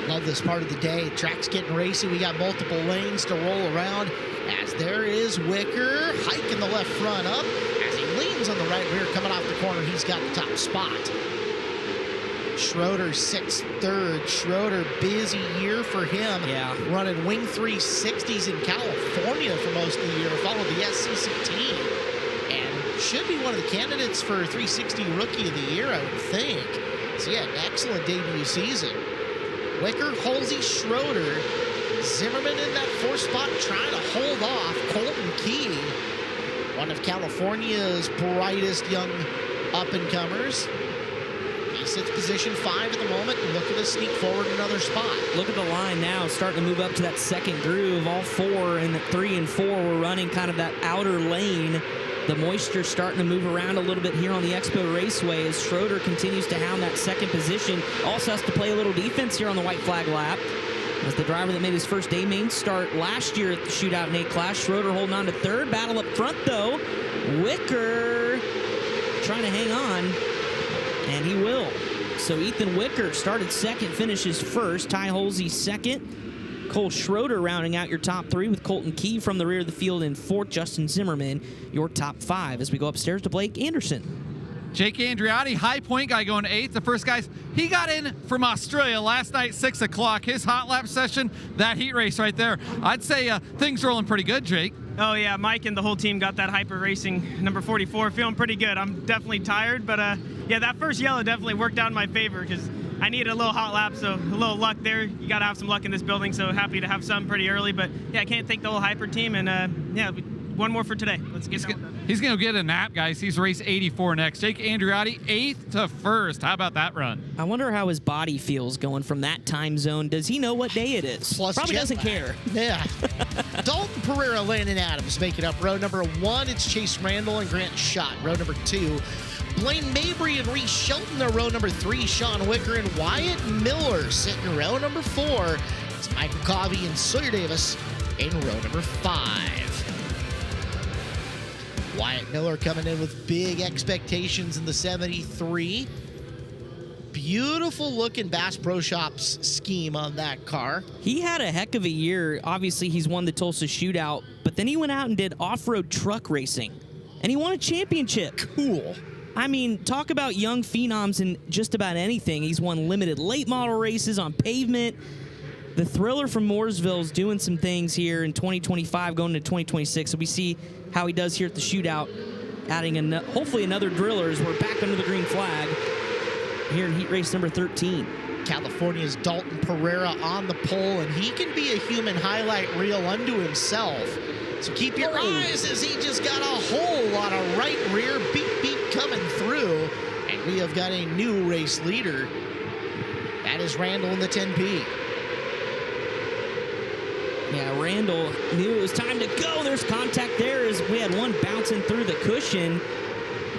I love this part of the day. Track's getting racy. We got multiple lanes to roll around as there is Wicker hiking the left front up as he leans Sims on the right rear coming off the corner. He's got the top spot. Schroeder sits third. Schroeder, busy year for him.
Yeah.
Running wing 360s in California for most of the year. Followed the SCCT. And should be one of the candidates for 360 Rookie of the Year, I would think. So yeah, an excellent debut season. Wicker, Halsey, Schroeder. Zimmerman in that fourth spot trying to hold off Colton Key, one of California's brightest young up-and-comers. He sits position 5 at the moment and looking to sneak forward another spot.
Look at the line now, starting to move up to that second groove. All 4 and the 3 and 4 were running kind of that outer lane. The moisture starting to move around a little bit here on the Expo Raceway as Schroeder continues to hound that second position. Also has to play a little defense here on the white flag lap. As the driver that made his first day main start last year at the Shootout in A class, Schroeder holding on to third. Battle up front, though. Wicker trying to hang on, and he will. So Ethan Wicker started second, finishes first. Ty Halsey second. Cole Schroeder rounding out your top 3 with Colton Key from the rear of the field in fourth. Justin Zimmerman, your top 5 as we go upstairs to Blake Anderson.
Jake Andriotti, high point guy, going 8th. The first guys, he got in from Australia last night, 6 o'clock. His hot lap session, that heat race right there. I'd say things rolling pretty good, Jake.
Oh, yeah, Mike and the whole team got that Hyper Racing number 44. Feeling pretty good. I'm definitely tired, but yeah, that first yellow definitely worked out in my favor because I needed a little hot lap, so a little luck there. You got to have some luck in this building, so happy to have some pretty early. But yeah, I can't thank the whole Hyper team, and yeah, one more for today. Let's get
He's going to get a nap, guys. He's race 84 next. Jake Andriotti, 8th to 1st. How about that run?
I wonder how his body feels going from that time zone. Does he know what day it is?
Plus
Probably doesn't care.
Yeah. Dalton Pereira, Landon Adams make it up. Row number 1, it's Chase Randall and Grant Schott. Row number 2, Blaine Mabry and Reese Shelton are row number 3. Sean Wicker and Wyatt Miller sit in row number 4. It's Michael Covey and Sawyer Davis in row number 5. Wyatt Miller coming in with big expectations in the 73. Beautiful looking Bass Pro Shops scheme on that car.
He had a heck of a year. Obviously, he's won the Tulsa Shootout, but then he went out and did off-road truck racing, and he won a championship.
Cool.
I mean, talk about young phenoms in just about anything. He's won limited late model races on pavement. The Thriller from Mooresville is doing some things here in 2025 going into 2026, so we see how he does here at the Shootout, adding hopefully another driller as we're back under the green flag here in heat race number 13.
California's Dalton Pereira on the pole, and he can be a human highlight reel unto himself. So keep your eyes as he just got a whole lot of right rear beep coming through, and we have got a new race leader. That is Randall in the 10P.
Yeah, Randall knew it was time to go. There's contact there as we had one bouncing through the cushion.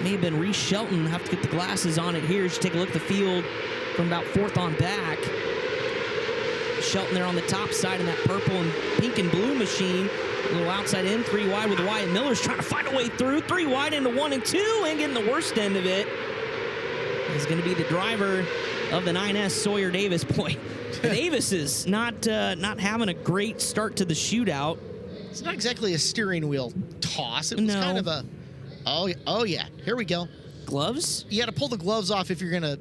May have been Reese Shelton. Have to get the glasses on it here. Just take a look at the field from about 4th on back. Shelton there on the top side in that purple and pink and blue machine. A little outside in, 3 wide with Wyatt Miller's trying to find a way through. 3 wide into 1 and 2 and getting the worst end of it. Is going to be the driver of the 9S, Sawyer Davis. Boy, Davis is not having a great start to the Shootout.
It's not exactly a steering wheel toss. It was kind of a, oh yeah, here we go.
Gloves?
You got to pull the gloves off if you're going to,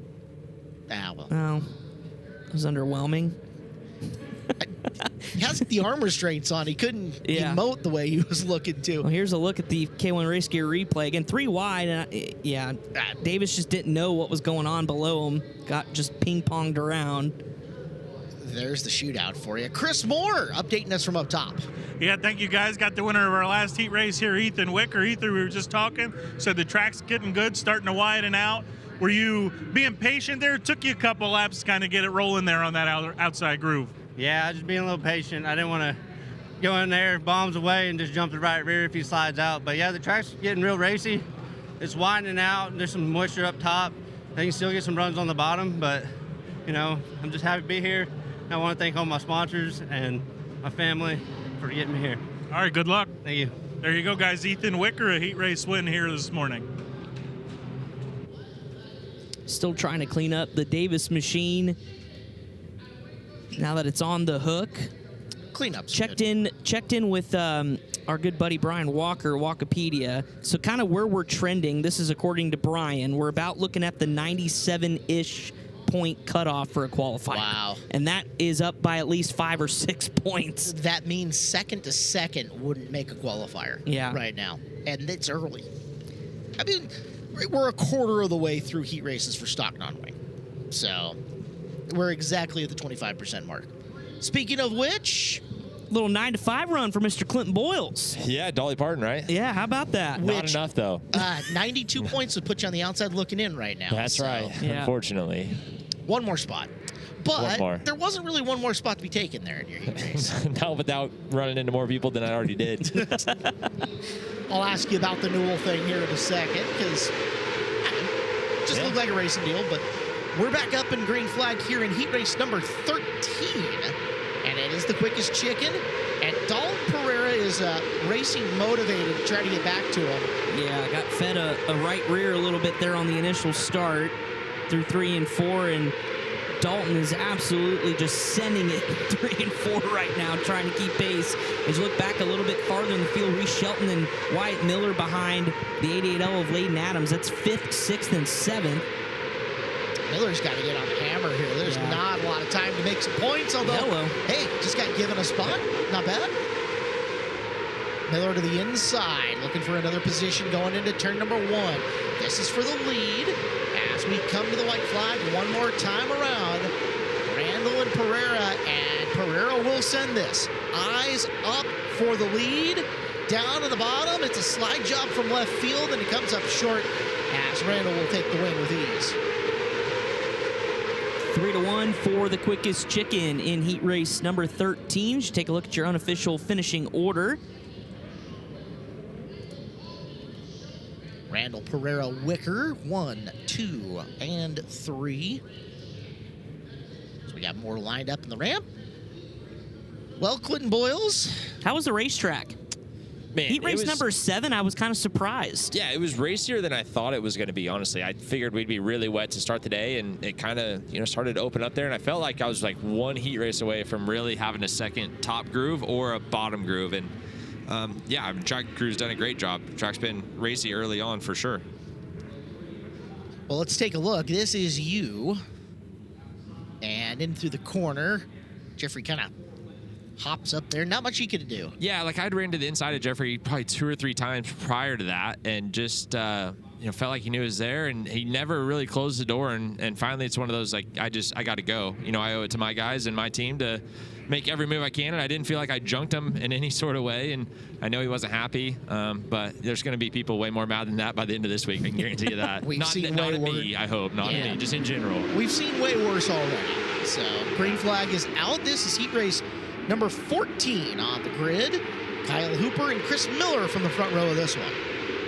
well.
Oh, it was underwhelming.
He has the arm restraints on. He couldn't emote the way he was looking to.
Well, here's a look at the K1 Race Gear replay. Again, 3 wide. And Davis just didn't know what was going on below him. Got just ping-ponged around.
There's the Shootout for you. Chris Moore updating us from up top.
Yeah, thank you guys. Got the winner of our last heat race here, Ethan Wicker. Ethan, we were just talking, said the track's getting good, starting to widen out. Were you being patient there? It took you a couple laps to kind of get it rolling there on that outside groove.
Yeah, just being a little patient. I didn't want to go in there, bombs away, and just jump the right rear if he slides out. But yeah, the track's getting real racy. It's widening out. There's some moisture up top. I can still get some runs on the bottom, but, you know, I'm just happy to be here. I want to thank all my sponsors and my family for getting me here.
All right, good luck.
Thank you.
There you go, guys. Ethan Wicker, a heat race win here this morning.
Still trying to clean up the Davis machine now that it's on the hook.
cleanups.
Checked in with our good buddy Brian Walker, Walkipedia. So kind of where we're trending, this is according to Brian, we're about looking at the 97-ish point cutoff for a qualifier.
Wow.
And that is up by at least 5 or 6 points.
That means second to second wouldn't make a qualifier right now. And it's early. I mean, we're a quarter of the way through heat races for stock non-wing. So we're exactly at the 25% mark. Speaking of which,
little 9 to 5 run for Mr. Clinton Boyles.
Yeah, Dolly Parton, right?
Yeah, how about that?
Not enough, though.
92 points would put you on the outside looking in right now.
That's right, unfortunately.
One more spot. But
One more.
there wasn't really one more spot to be taken there in your heat race.
Not without running into more people than I already did.
I'll ask you about the Newell thing here in a second, because just looked like a racing deal, but we're back up in green flag here in heat race number 13, and it is the quickest chicken, and Dalton Pereira is racing motivated to try to get back to him.
Yeah, got fed a right rear a little bit there on the initial start through 3 and 4, and Dalton is absolutely just sending it 3 and 4 right now, trying to keep pace. As you look back a little bit farther in the field, Reese Shelton and Wyatt Miller behind the 88L of Layden Adams. That's 5th, 6th, and 7th.
Miller's got to get on the hammer here. There's not a lot of time to make some points, although, hey, just got given a spot. Not bad. Miller to the inside, looking for another position going into turn number 1. This is for the lead. As we come to the white flag one more time around, Randall and Pereira will send this. Eyes up for the lead. Down to the bottom, it's a slide job from left field, and it comes up short as Randall will take the win with ease.
3-1 for the quickest chicken in heat race number 13. You should take a look at your unofficial finishing order.
Randall, Pereira, Wicker, 1, 2, and 3. So we got more lined up in the ramp. Well, Clinton Boyles.
How was the racetrack?
Man,
heat race number 7, I was kind of surprised.
Yeah, it was racier than I thought it was going to be, honestly. I figured we'd be really wet to start the day, and it kind of, started to open up there, and I felt like I was like one heat race away from really having a second top groove or a bottom groove, and track crew's done a great job. Track's been racy early on for sure.
Well, let's take a look. This is you. And in through the corner, Jeffrey kind of hops up there. Not much he could do.
Yeah, like I'd ran to the inside of Jeffrey probably 2 or 3 times prior to that, and just felt like he knew he was there, and he never really closed the door. And finally, it's one of those like I got to go. I owe it to my guys and my team to make every move I can, and I didn't feel like I junked him in any sort of way. And I know he wasn't happy, but there's going to be people way more mad than that by the end of this week. I can guarantee you that.
We've
not
seen
not
way
at me, I hope, not at me, just in general.
We've seen way worse already. So green flag is out. This is heat race number 14 on the grid. Kyle Hooper and Chris Miller from the front row of this one.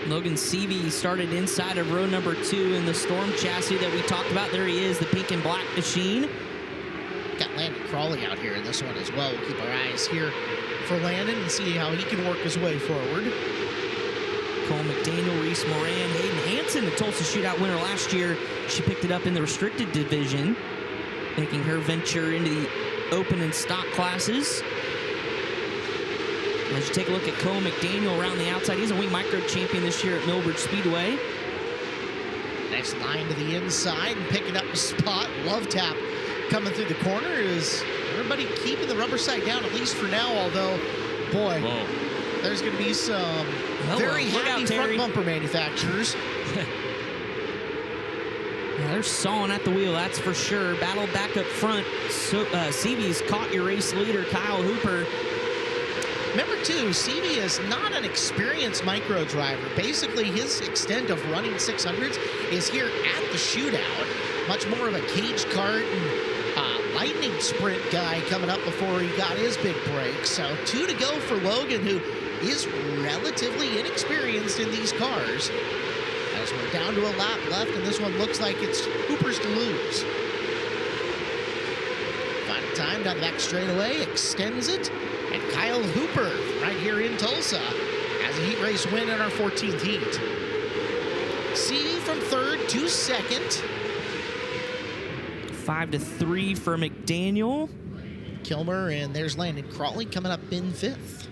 Logan Seavey started inside of row number 2 in the Storm chassis that we talked about. There he is, the pink and black machine.
Got Landon Crawley out here in this one as well. We'll keep our eyes here for Landon and see how he can work his way forward.
Cole McDaniel, Reese Moran, Hayden Hansen, the Tulsa Shootout winner last year. She picked it up in the restricted division, making her venture into the open and stock classes. As you take a look at Cole McDaniel around the outside, he's a wing micro champion this year at Millbridge Speedway.
Nice line to the inside and picking up a spot. Love tap coming through the corner. Is everybody keeping the rubber side down, at least for now, although, boy, there's going to be some very happy front bumper manufacturers.
They're sawing at the wheel, that's for sure. Battle back up front. So, Seavey's caught your race leader, Kyle Hooper.
Remember, too, Seavey is not an experienced micro driver. Basically, his extent of running 600s is here at the shootout. Much more of a cage kart and lightning sprint guy coming up before he got his big break. So 2 to go for Logan, who is relatively inexperienced in these cars. As we're down to a lap left, and this one looks like it's Hooper's to lose. Final time down the back straightaway, extends it, and Kyle Hooper right here in Tulsa has a heat race win in our 14th heat. C from 3rd to 2nd.
5-3 for McDaniel.
Kilmer, and there's Landon Crawley coming up in 5th.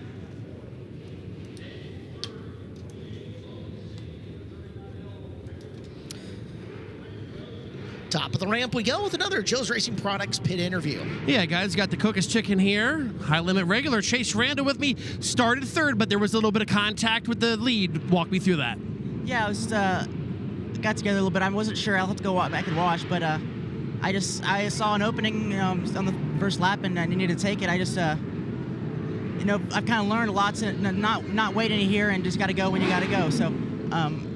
Top of the ramp we go with another Joe's Racing Products pit interview.
Yeah, guys, got the Cookus Chicken here. High Limit regular Chase Randall with me. Started 3rd, but there was a little bit of contact with the lead. Walk me through that.
Yeah, I was got together a little bit. I wasn't sure. I'll have to go back and watch, but I saw an opening on the first lap, and I needed to take it. I just I've kind of learned lots to not wait any here and just got to go when you got to go. So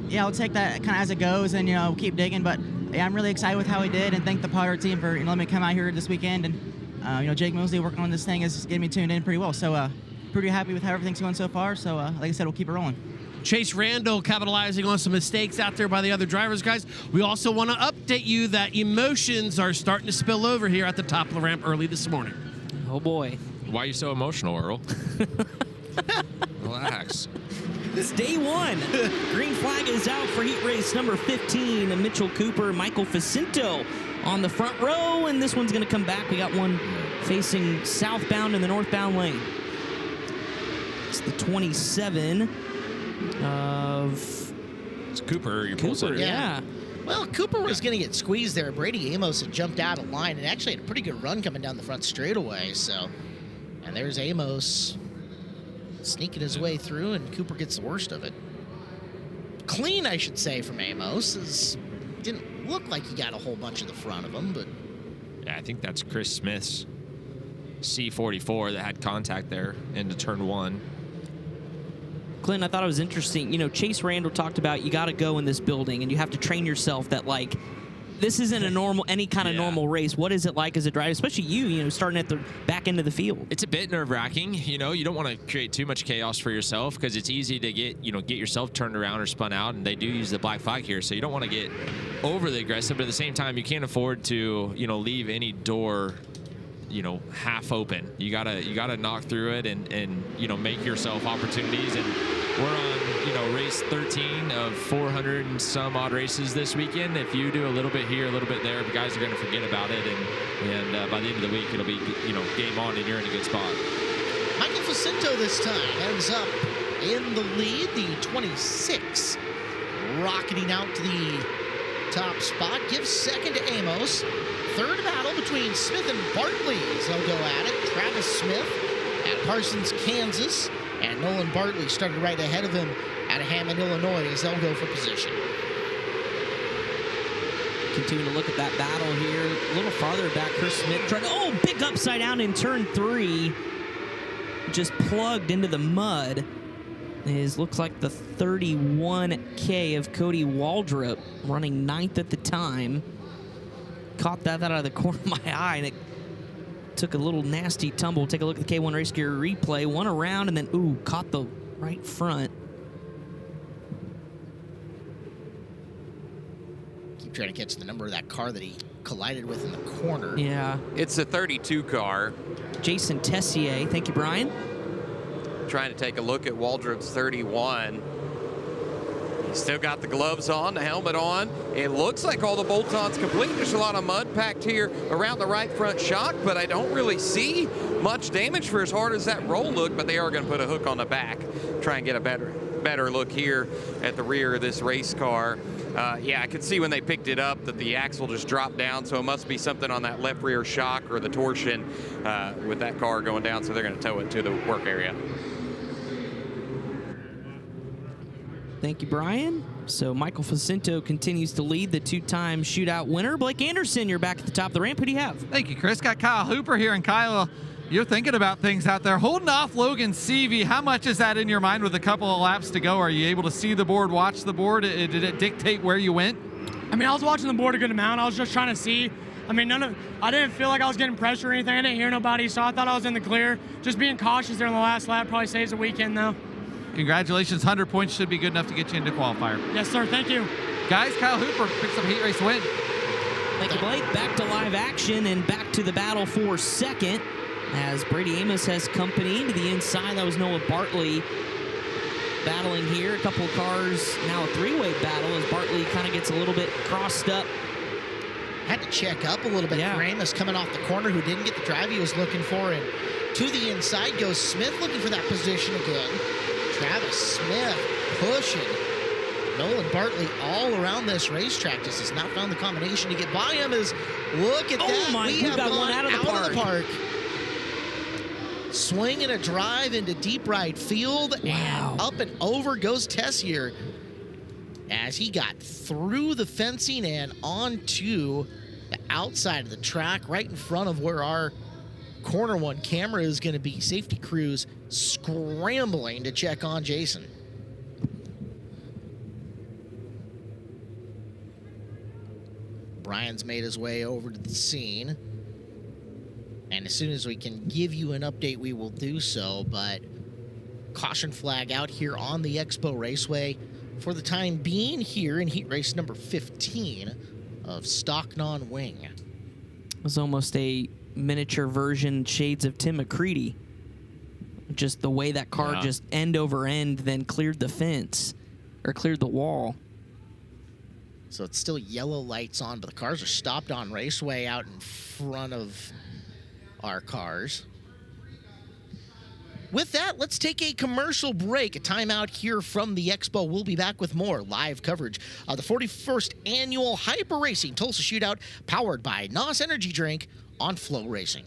yeah, I'll take that kind of as it goes, and keep digging. But yeah, I'm really excited with how he did, and thank the Potter team for letting me come out here this weekend. And Jake Mosley working on this thing is getting me tuned in pretty well. So pretty happy with how everything's going so far. So like I said, we'll keep it rolling.
Chase Randall capitalizing on some mistakes out there by the other drivers, guys. We also want to update you that emotions are starting to spill over here at the top of the ramp early this morning.
Oh boy.
Why are you so emotional, Earl? Relax.
It's day 1. Green flag is out for heat race number 15. And Mitchell Cooper, Michael Facinto on the front row, and this one's going to come back. We got one facing southbound in the northbound lane. It's the 27 of...
It's Cooper, your pole sitter.
Yeah. Well, Cooper was going to get squeezed there. Brady Amos had jumped out of line and actually had a pretty good run coming down the front straightaway. So, and there's Amos sneaking his way through, and Cooper gets the worst of it. Clean, I should say, from Amos. Didn't look like he got a whole bunch of the front of him, but...
Yeah, I think that's Chris Smith's C44 that had contact there into turn 1.
Clinton, I thought it was interesting. Chase Randall talked about you got to go in this building, and you have to train yourself that, this isn't any kind of normal race. What is it like as a driver, especially you starting at the back end of the field?
It's a bit nerve-wracking. You don't want to create too much chaos for yourself because it's easy to get yourself turned around or spun out, and they do use the black flag here, so you don't want to get overly aggressive, but at the same time, you can't afford to, leave any door half open. You gotta knock through it and make yourself opportunities. And we're on race 13 of 400 and some odd races this weekend. If you do a little bit here, a little bit there, the guys are gonna forget about it, and by the end of the week it'll be game on and you're in a good spot.
Michael Facinto this time ends up in the lead, the 26, rocketing out to the top spot, gives second to Amos. Third battle between Smith and Bartley as they'll go at it. Travis Smith at Parsons, Kansas, and Nolan Bartley started right ahead of him at Hammond, Illinois as they'll go for position.
Continuing to look at that battle here. A little farther back, Chris Smith tried to, big upside down in turn 3. Just plugged into the mud. Looks like the 31K of Cody Waldrop, running 9th at the time. Caught that out of the corner of my eye, and it took a little nasty tumble. Take a look at the K1 Race Gear replay. One around, and then, caught the right front.
Keep trying to catch the number of that car that he collided with in the corner.
Yeah.
It's a 32 car.
Jason Tessier. Thank you, Brian.
Trying to take a look at Waldrop's 31. He's still got the gloves on, the helmet on. It looks like all the bolt-ons complete. There's a lot of mud packed here around the right front shock, but I don't really see much damage for as hard as that roll looked, but they are going to put a hook on the back, try and get a better look here at the rear of this race car. Yeah, I could see when they picked it up that the axle just dropped down, so it must be something on that left rear shock or the torsion with that car going down, so they're going to tow it to the work area.
Thank you, Brian. So Michael Facinto continues to lead, the 2-time shootout winner. Blake Anderson, you're back at the top of the ramp. Who do you have?
Thank you, Chris. Got Kyle Hooper here, and Kyle, you're thinking about things out there. Holding off Logan Seavey, how much is that in your mind with a couple of laps to go? Are you able to see the board, watch the board? Did it dictate where you went?
I mean, I was watching the board a good amount. I was just trying to see. I mean, I didn't feel like I was getting pressure or anything. I didn't hear nobody, so I thought I was in the clear. Just being cautious there in the last lap probably saves the weekend, though.
Congratulations, 100 points should be good enough to get you into qualifier.
Yes, sir, thank you.
Guys, Kyle Hooper picks up a heat race win.
Thank you, Blake. Back to live action and back to the battle for second as Brady Amos has company to the inside. That was Noah Bartley battling here. A couple of cars, now a 3-way battle as Bartley kind of gets a little bit crossed up
had to check up a little bit. Ramus coming off the corner, who didn't get the drive he was looking for, and to the inside goes Smith, looking for that position again. Travis Smith pushing Nolan Bartley all around this racetrack. Just has not found the combination to get by him. Look at that. We have
got
gone
one out of the park.
Swing and a drive into deep right field.
Wow.
And up and over goes Tessier as he got through the fencing and onto the outside of the track, right in front of where our corner one camera is going to be. Safety crews scrambling to check on Jason. Brian's made his way over to the scene, and as soon as we can give you an update, we will do so. But caution flag out here on the Expo Raceway for the time being here in heat race number 15 of Stock Non-Wing.
It was almost a miniature version, shades of Tim McCready. Just the way that car just end over end then cleared the fence, or cleared the wall.
So it's still yellow lights on, but the cars are stopped on Raceway out in front of our cars. With that, let's take a commercial break, a timeout here from the Expo. We'll be back with more live coverage of the 41st Annual Hyper Racing Tulsa Shootout, powered by NOS Energy Drink on FloRacing.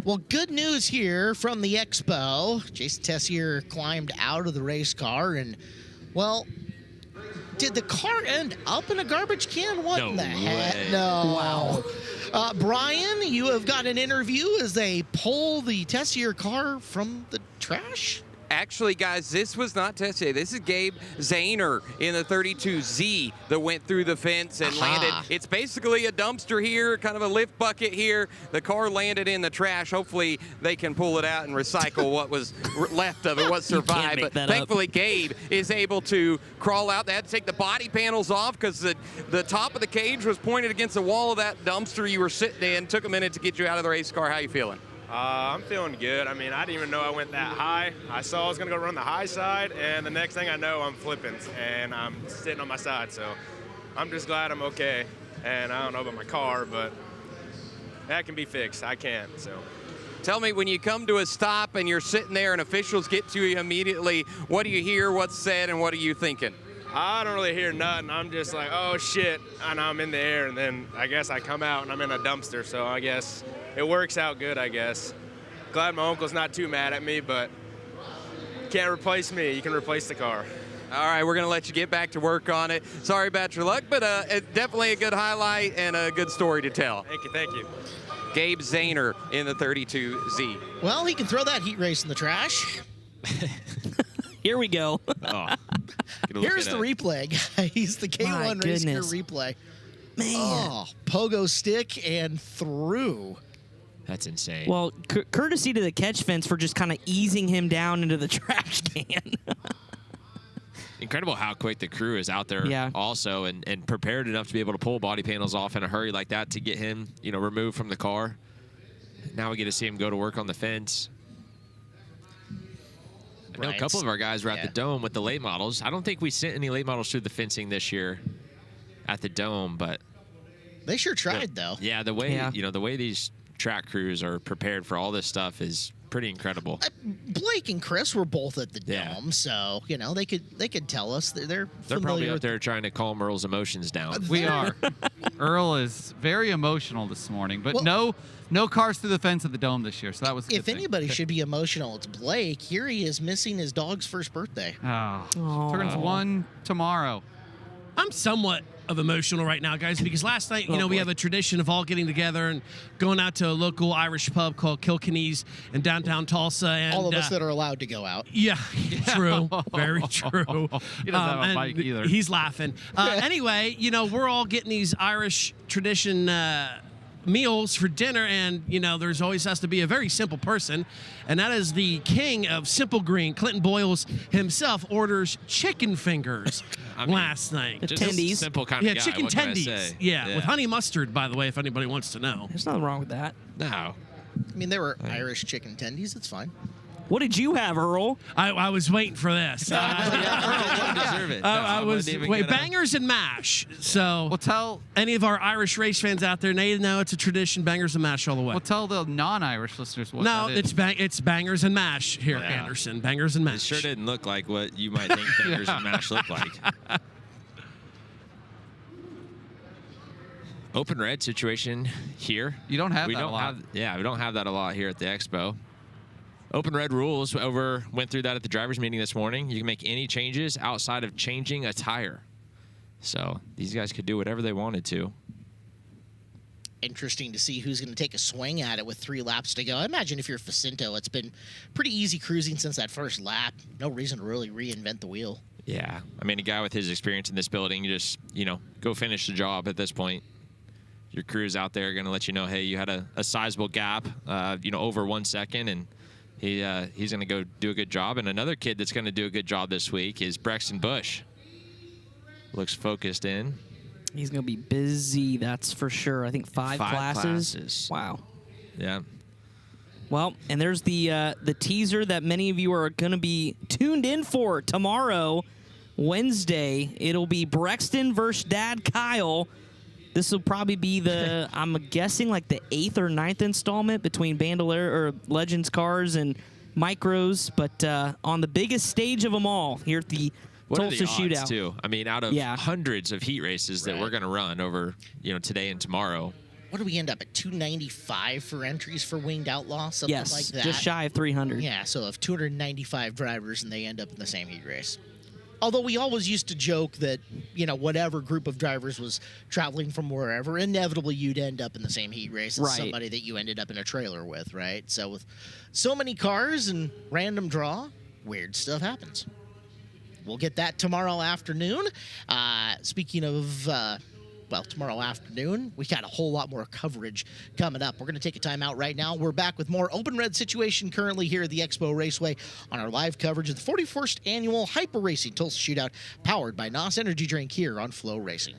Well, good news here from the Expo. Jason Tessier climbed out of the race car, and, well, did the car end up in a garbage can? What in the heck?
way.
No. Wow. Brian, you have got an interview as they pull the Tessier car from the trash?
Actually, guys, this was not Tessier. This is Gabe Zahner in the 32Z that went through the fence and landed. It's basically a dumpster here, kind of a lift bucket here. The car landed in the trash. Hopefully, they can pull it out and recycle what was left of it, what survived. But thankfully, Gabe is able to crawl out. They had to take the body panels off because the top of the cage was pointed against the wall of that dumpster you were sitting in. Took a minute to get you out of the race car. How you feeling?
I'm feeling good. I mean, I didn't even know I went that high. I saw I was going to go run the high side, and the next thing I know, I'm flipping, and I'm sitting on my side. So I'm just glad I'm okay. And I don't know about my car, but that can be fixed. I can't, so.
Tell me, when you come to a stop and you're sitting there and officials get to you immediately, what do you hear, what's said, and what are you thinking?
I don't really hear nothing. I'm just like, oh, shit, and I'm in the air, and then I guess I come out, and I'm in a dumpster, so I guess it works out good, I guess. Glad my uncle's not too mad at me, but can't replace me. You can replace the car.
All right, we're going to let you get back to work on it. Sorry about your luck, but definitely a good highlight and a good story to tell.
Thank you, thank you.
Gabe Zahner in the 32Z.
Well, he can throw that heat race in the trash.
Here we go.
Here's the replay, guys. The K1 Race Gear replay. Man. Oh, pogo stick and through.
That's insane.
Well, courtesy to the catch fence for just kind of easing him down into the trash can.
Incredible how quick the crew is out there also and prepared enough to be able to pull body panels off in a hurry like that to get him, removed from the car. Now we get to see him go to work on the fence. I know a couple of our guys were at the Dome with the late models. I don't think we sent any late models through the fencing this year at the Dome, but
they sure tried though.
Yeah, the way the way these track crews are prepared for all this stuff is pretty incredible.
Blake and Chris were both at the Dome, so they could tell us they're
probably up there trying to calm Earl's emotions down.
We are. Earl is very emotional this morning, but no cars through the fence at the Dome this year, so that was a good thing.
Anybody should be emotional, it's Blake. Here he is missing his dog's first birthday.
Turns 1 tomorrow.
I'm somewhat of emotional right now, guys, because last night, we have a tradition of all getting together and going out to a local Irish pub called Kilkenny's in downtown Tulsa. And
all of us that are allowed to go out.
Yeah, true. Very true.
He doesn't have a bike either.
He's laughing. Anyway, we're all getting these Irish tradition meals for dinner, and there's always has to be a very simple person, and that is the king of Simple Green, Clinton Boyles himself, orders chicken fingers last night.
Just tendies. Simple kind of guy.
Chicken
what can I
tendies.
say?
Yeah, with honey mustard, by the way, if anybody wants to know.
There's nothing wrong with that.
No.
I mean, they were Irish chicken tendies. It's fine.
What did you have, Earl?
I was waiting for this.
Earl wouldn't deserve it.
I was bangers and mash. So
we'll tell
any of our Irish race fans out there. They know it's a tradition. Bangers and mash all the way.
We'll tell the non-Irish listeners what that is.
It's bangers and mash here, Anderson. Bangers and mash.
It sure didn't look like what you might think bangers and mash look like. Open red situation here.
You don't have that a lot.
we don't have that a lot here at the Expo. Open red rules went through that at the drivers' meeting this morning. You can make any changes outside of changing a tire. So these guys could do whatever they wanted to.
Interesting to see who's going to take a swing at it with 3 laps to go. I imagine if you're Facinto, it's been pretty easy cruising since that first lap. No reason to really reinvent the wheel.
Yeah. I mean, a guy with his experience in this building, you just, go finish the job at this point. Your crew's out there going to let you know, hey, you had a sizable gap, over 1 second, and he's going to go do a good job. And another kid that's going to do a good job this week is Brexton Bush. Looks focused in.
He's going to be busy, that's for sure. I think 5 classes. Wow.
Yeah.
Well, and there's the teaser that many of you are going to be tuned in for tomorrow, Wednesday. It'll be Brexton versus Dad Kyle. This will probably be the, I'm guessing, like the 8th or 9th installment between Bandolier or Legends cars and Micros, but on the biggest stage of them all here at the Tulsa Shootout.
Too? I mean, out of hundreds of heat races that we're going to run over, today and tomorrow.
What do we end up at, 295 for entries for Winged Outlaw, something like that?
Just shy of 300.
Yeah, so of 295 drivers, and they end up in the same heat race. Although we always used to joke that, whatever group of drivers was traveling from wherever, inevitably you'd end up in the same heat race as somebody that you ended up in a trailer with, right? So with so many cars and random draw, weird stuff happens. We'll get that tomorrow afternoon. Speaking of... tomorrow afternoon, we got a whole lot more coverage coming up. We're going to take a time out right now. We're back with more Open Red situation currently here at the Expo Raceway on our live coverage of the 41st Annual Hyper Racing Tulsa Shootout, powered by NOS Energy Drink here on FloRacing.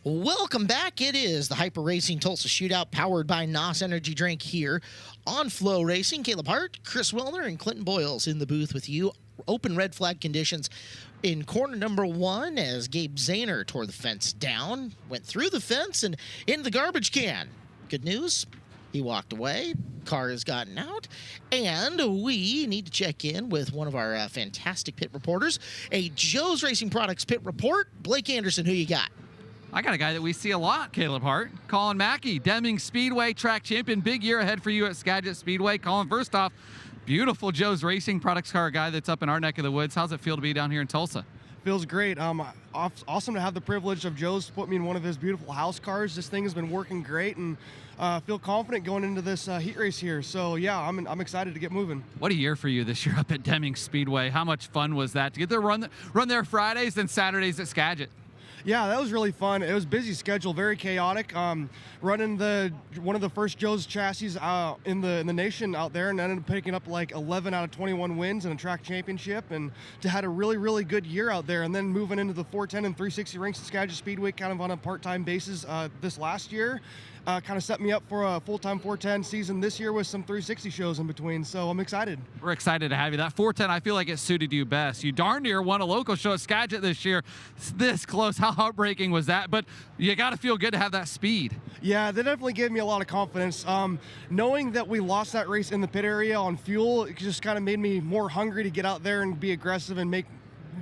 Welcome back. It is the Hyper Racing Tulsa Shootout powered by NOS Energy Drink here on FloRacing. Caleb Hart, Chris Wilner, and Clinton Boyles in the booth with you. Open red flag conditions in corner number 1 as Gabe Zahner tore the fence down, went through the fence and into the garbage can. Good news, he walked away. Car has gotten out, and we need to check in with one of our fantastic pit reporters, a Joe's Racing Products pit report. Blake Anderson, who you got?
I got a guy that we see a lot, Caleb Hart. Colin Mackey, Deming Speedway track champion. Big year ahead for you at Skagit Speedway. Colin, first off, beautiful Joe's Racing Products car guy that's up in our neck of the woods. How's it feel to be down here in Tulsa?
Feels great. Awesome to have the privilege of Joe's put me in one of his beautiful house cars. This thing has been working great, and feel confident going into this heat race here. So yeah, I'm excited to get moving.
What a year for you this year up at Deming Speedway. How much fun was that to get to run there Fridays and Saturdays at Skagit?
Yeah, that was really fun. It was a busy schedule, very chaotic. Running one of the first Joe's chassis in the nation out there, and ended up picking up like 11 out of 21 wins in a track championship, and to had a really good year out there. And then moving into the 410 and 360 ranks at Skagit Speedway, kind of on a part-time basis this last year. Kind of set me up for a full-time 410 season this year with some 360 shows in between, so I'm excited.
We're excited to have you. That 410, I feel like it suited you best. You darn near won a local show at Skagit this year. It's this close. How heartbreaking was that? But you got to feel good to have that speed.
Yeah, that definitely gave me a lot of confidence. Knowing that we lost that race in the pit area on fuel, it just kind of made me more hungry to get out there and be aggressive and make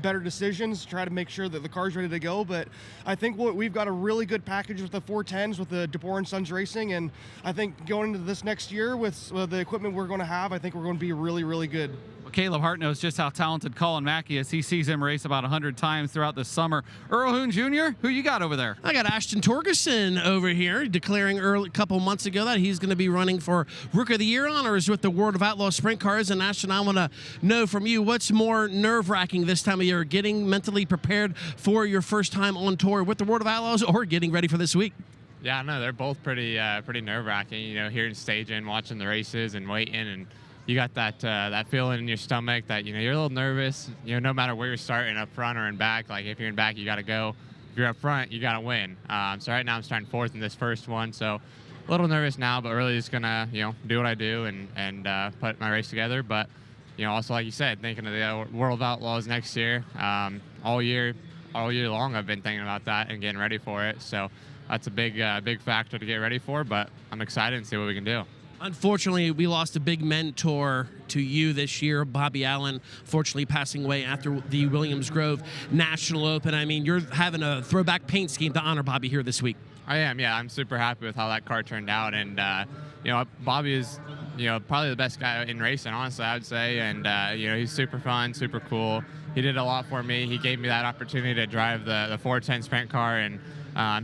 better decisions, try to make sure that the car's ready to go. But I think we've got a really good package with the 410s with the DeBoer & Sons Racing, and I think going into this next year with the equipment we're going to have, I think we're going to be really good.
Well, Caleb Hart knows just how talented Colin Mackey is. He sees him race about 100 times throughout the summer. Earl Hoon Jr., who you got over there?
I got Ashton Torgerson over here declaring a couple months ago that he's going to be running for Rookie of the Year honors with the World of Outlaw Sprint Cars. And Ashton, I want to know from you, what's more nerve-wracking this time of year, getting mentally prepared for your first time on tour with the World of Outlaws or getting ready for this week?
Yeah, no, they're both pretty nerve-wracking. You know, here in staging, watching the races and waiting, and you got that feeling in your stomach that, you know, you're a little nervous. You know, no matter where you're starting, up front or in back. Like if you're in back, you got to go. If you're up front, you got to win. So right now I'm starting 4th in this first one, so a little nervous now, but really just gonna, you know, do what I do and put my race together. But you know, also like you said, thinking of the World of Outlaws next year. All year long, I've been thinking about that and getting ready for it. So that's a big factor to get ready for. But I'm excited and see what we can do.
Unfortunately, we lost a big mentor to you this year, Bobby Allen, fortunately passing away after the Williams Grove National Open. I mean, you're having a throwback paint scheme to honor Bobby here this week.
I am, yeah. I'm super happy with how that car turned out. And, you know, Bobby is, you know, probably the best guy in racing, honestly, I would say. And, you know, he's super fun, super cool. He did a lot for me. He gave me that opportunity to drive the 410 sprint car. And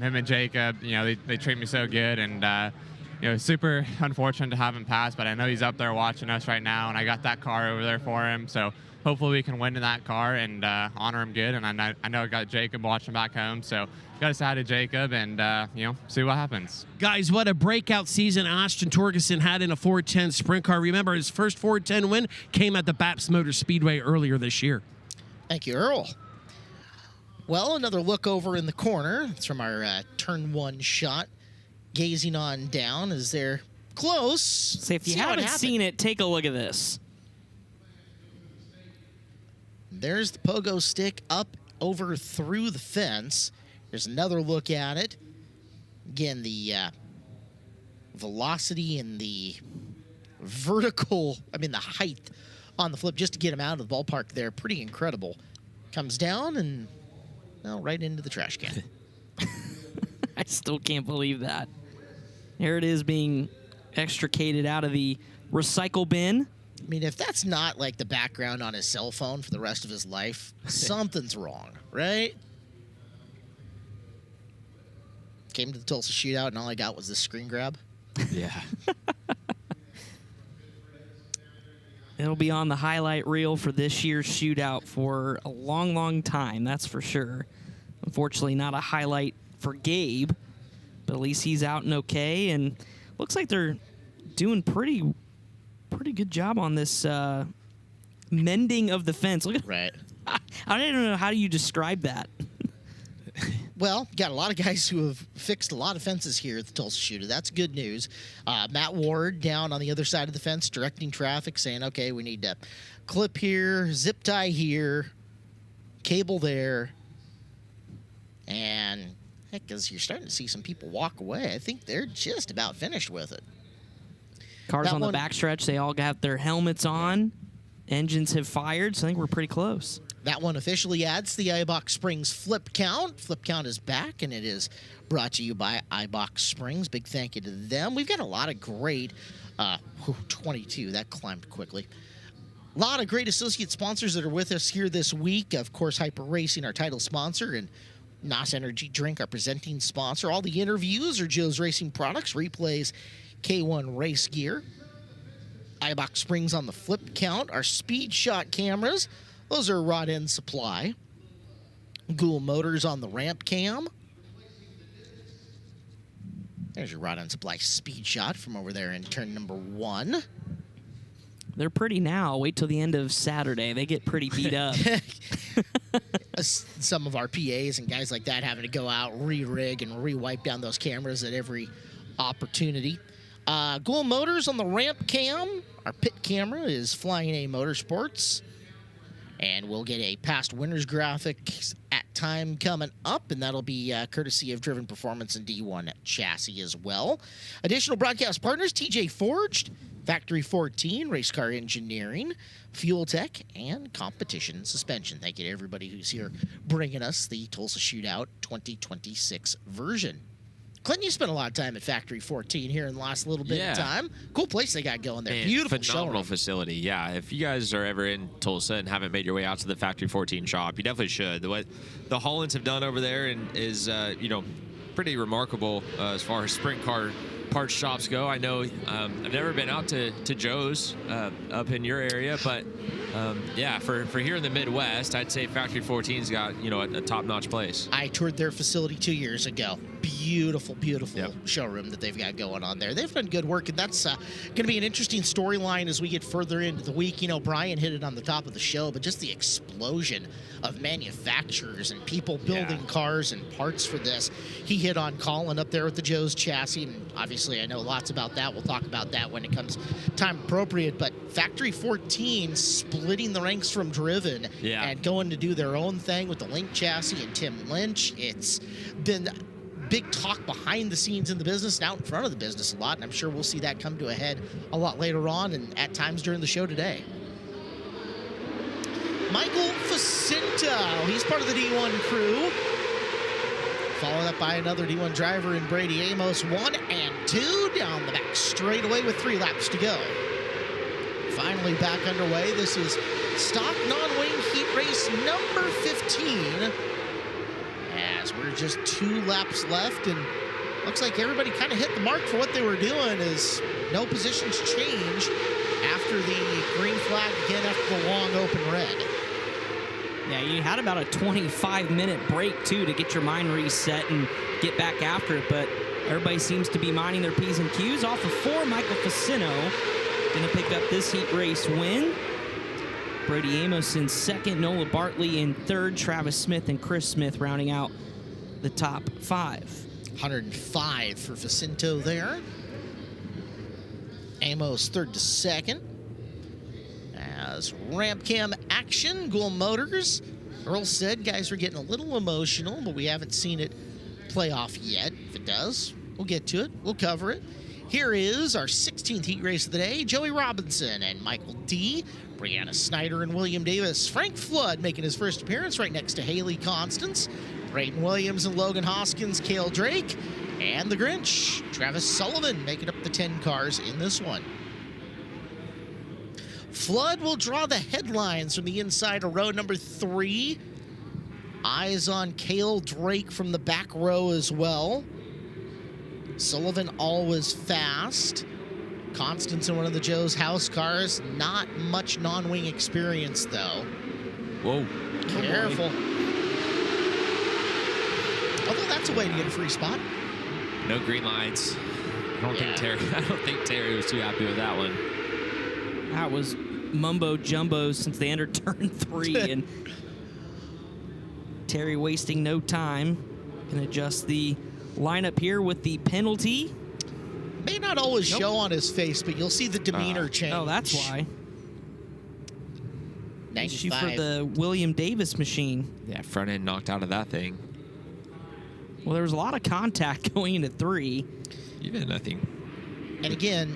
him and Jacob, you know, they treat me so good. And, you know, super unfortunate to have him pass, but I know he's up there watching us right now, and I got that car over there for him. So hopefully we can win in that car and honor him good. And I know I got Jacob watching back home, so got to say hi to Jacob and, you know, see what happens.
Guys, what a breakout season Ashton Torgerson had in a 410 sprint car. Remember, his first 410 win came at the Baps Motor Speedway earlier this year.
Thank you, Earl. Well, another look over in the corner. It's from our turn 1 shot. Gazing on down as they're close.
So if you haven't seen it, take a look at this.
There's the pogo stick up over through the fence. There's another look at it. Again, the velocity and the vertical, the height on the flip just to get him out of the ballpark there, pretty incredible. Comes down and, well, right into the trash can.
I still can't believe that. Here it is being extricated out of the recycle bin.
I mean, if that's not like the background on his cell phone for the rest of his life, something's wrong, right? Came to the Tulsa Shootout and all I got was this screen grab.
Yeah.
It'll be on the highlight reel for this year's shootout for a long, long time, that's for sure. Unfortunately, not a highlight for Gabe, but at least he's out and okay, and looks like they're doing pretty good job on this mending of the fence. Look at
right.
I don't even know how do you describe that.
Well, got a lot of guys who have fixed a lot of fences here at the Tulsa Shootout. That's good news. Matt Ward down on the other side of the fence directing traffic, saying, okay, we need to clip here, zip tie here, cable there. And heck, as you're starting to see some people walk away, I think they're just about finished with it.
Cars on the backstretch, they all got their helmets on. Engines have fired, so I think we're pretty close.
That one officially adds the iBox Springs Flip Count. Flip Count is back, and it is brought to you by iBox Springs. Big thank you to them. We've got a lot of great, 22, that climbed quickly. A lot of great associate sponsors that are with us here this week. Of course, Hyper Racing, our title sponsor, and NOS Energy Drink, our presenting sponsor. All the interviews are Joe's Racing Products, replays, K1 Race Gear. iBox Springs on the Flip Count, our Speed Shot cameras. Those are Rod End Supply. Ghoul Motors on the Ramp Cam. There's your Rod End Supply Speed Shot from over there in turn number 1.
They're pretty now. Wait till the end of Saturday. They get pretty beat up.
Some of our PAs and guys like that having to go out, re-rig, and re-wipe down those cameras at every opportunity. Ghoul Motors on the Ramp Cam. Our pit camera is Flying A Motorsports. And we'll get a past winners graphic at time coming up, and that'll be courtesy of Driven Performance and D1 Chassis as well. Additional broadcast partners, TJ Forged, Factory 14, Race Car Engineering, Fuel Tech, and Competition Suspension. Thank you to everybody who's here bringing us the Tulsa Shootout 2026 version. Clinton, you spent a lot of time at Factory 14 here in the last little bit of time. Cool place they got going there.
Man,
Beautiful
phenomenal
showroom.
facility. Yeah, if you guys are ever in Tulsa and haven't made your way out to the Factory 14 shop, you definitely should. What the Hollands have done over there is pretty remarkable as far as sprint car parts shops go. I know I've never been out to Joe's up in your area, but yeah, for here in the Midwest, I'd say Factory 14's got a top-notch place.
I toured their facility 2 years ago. Beautiful, beautiful showroom that they've got going on there. They've done good work, and that's going to be an interesting storyline as we get further into the week. Brian hit it on the top of the show, but just the explosion of manufacturers and people building cars and parts for this. He hit on Colin up there with the Joe's chassis, and obviously I know lots about that. We'll talk about that when it comes time appropriate, but Factory 14 splitting the ranks from Driven and going to do their own thing with the Link chassis and Tim Lynch. It's been big talk behind the scenes in the business and out in front of the business a lot, and I'm sure we'll see that come to a head a lot later on and at times during the show today. Michael Facinto, he's part of the D1 crew. Followed up by another D1 driver in Brady Amos, 1 and 2 down the back straightaway with 3 laps to go. Finally back underway. This is stock non-wing heat race number 15. As we're just 2 laps left, and looks like everybody kind of hit the mark for what they were doing, as no positions change after the green flag again after the long open red.
Yeah, you had about a 25-minute break, too, to get your mind reset and get back after it, but everybody seems to be minding their P's and Q's. Off of 4, Michael Facinto going to pick up this heat race win. Brady Amos in second, Nola Bartley in third, Travis Smith and Chris Smith rounding out the top 5.
105 for Facinto there. Amos third to second. As ramp cam action, Ghoul Motors. Earl said guys are getting a little emotional, but we haven't seen it play off yet. If it does, we'll get to it. We'll cover it. Here is our 16th heat race of the day. Joey Robinson and Michael D. Brianna Snyder and William Davis. Frank Flood making his first appearance right next to Haley Constance. Brayton Williams and Logan Hoskins, Cale Drake, and the Grinch, Travis Sullivan, making up the 10 cars in this one. Flood will draw the headlines from the inside of row number 3. Eyes on Cale Drake from the back row as well. Sullivan always fast. Constance in one of the Joe's house cars. Not much non-wing experience, though.
Whoa.
Careful. Although that's a way to get a free spot.
No green lights. I don't think Terry was too happy with that one.
That was mumbo jumbo since they entered turn 3, and Terry wasting no time. Can adjust the lineup here with the penalty.
May not always show on his face, but you'll see the demeanor change.
Oh, that's why.
95.
Issue for the William Davis machine.
Yeah, front end knocked out of that thing.
Well, there was a lot of contact going into 3.
Even nothing.
And again,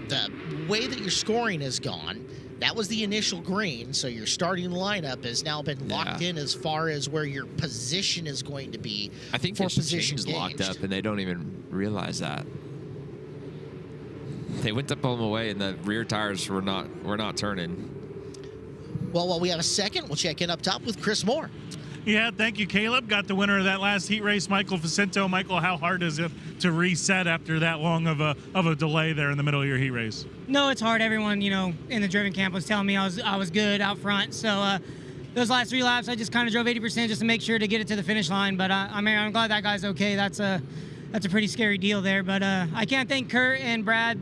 the way that your scoring has gone, that was the initial green, so your starting lineup has now been locked in as far as where your position is going to be.
I think
for
there's
position
chains locked
gauged.
up, and they don't even realize that. They went to pull them away, and the rear tires were not turning.
Well, while we have a second, we'll check in up top with Chris Moore.
Yeah, thank you, Caleb. Got the winner of that last heat race, Michael Facento. Michael, how hard is it to reset after that long of a delay there in the middle of your heat race?
No, it's hard. Everyone, in the driven camp was telling me I was good out front. So those last 3 laps, I just kind of drove 80% just to make sure to get it to the finish line. But I'm glad that guy's okay. That's a pretty scary deal there. But I can't thank Kurt and Brad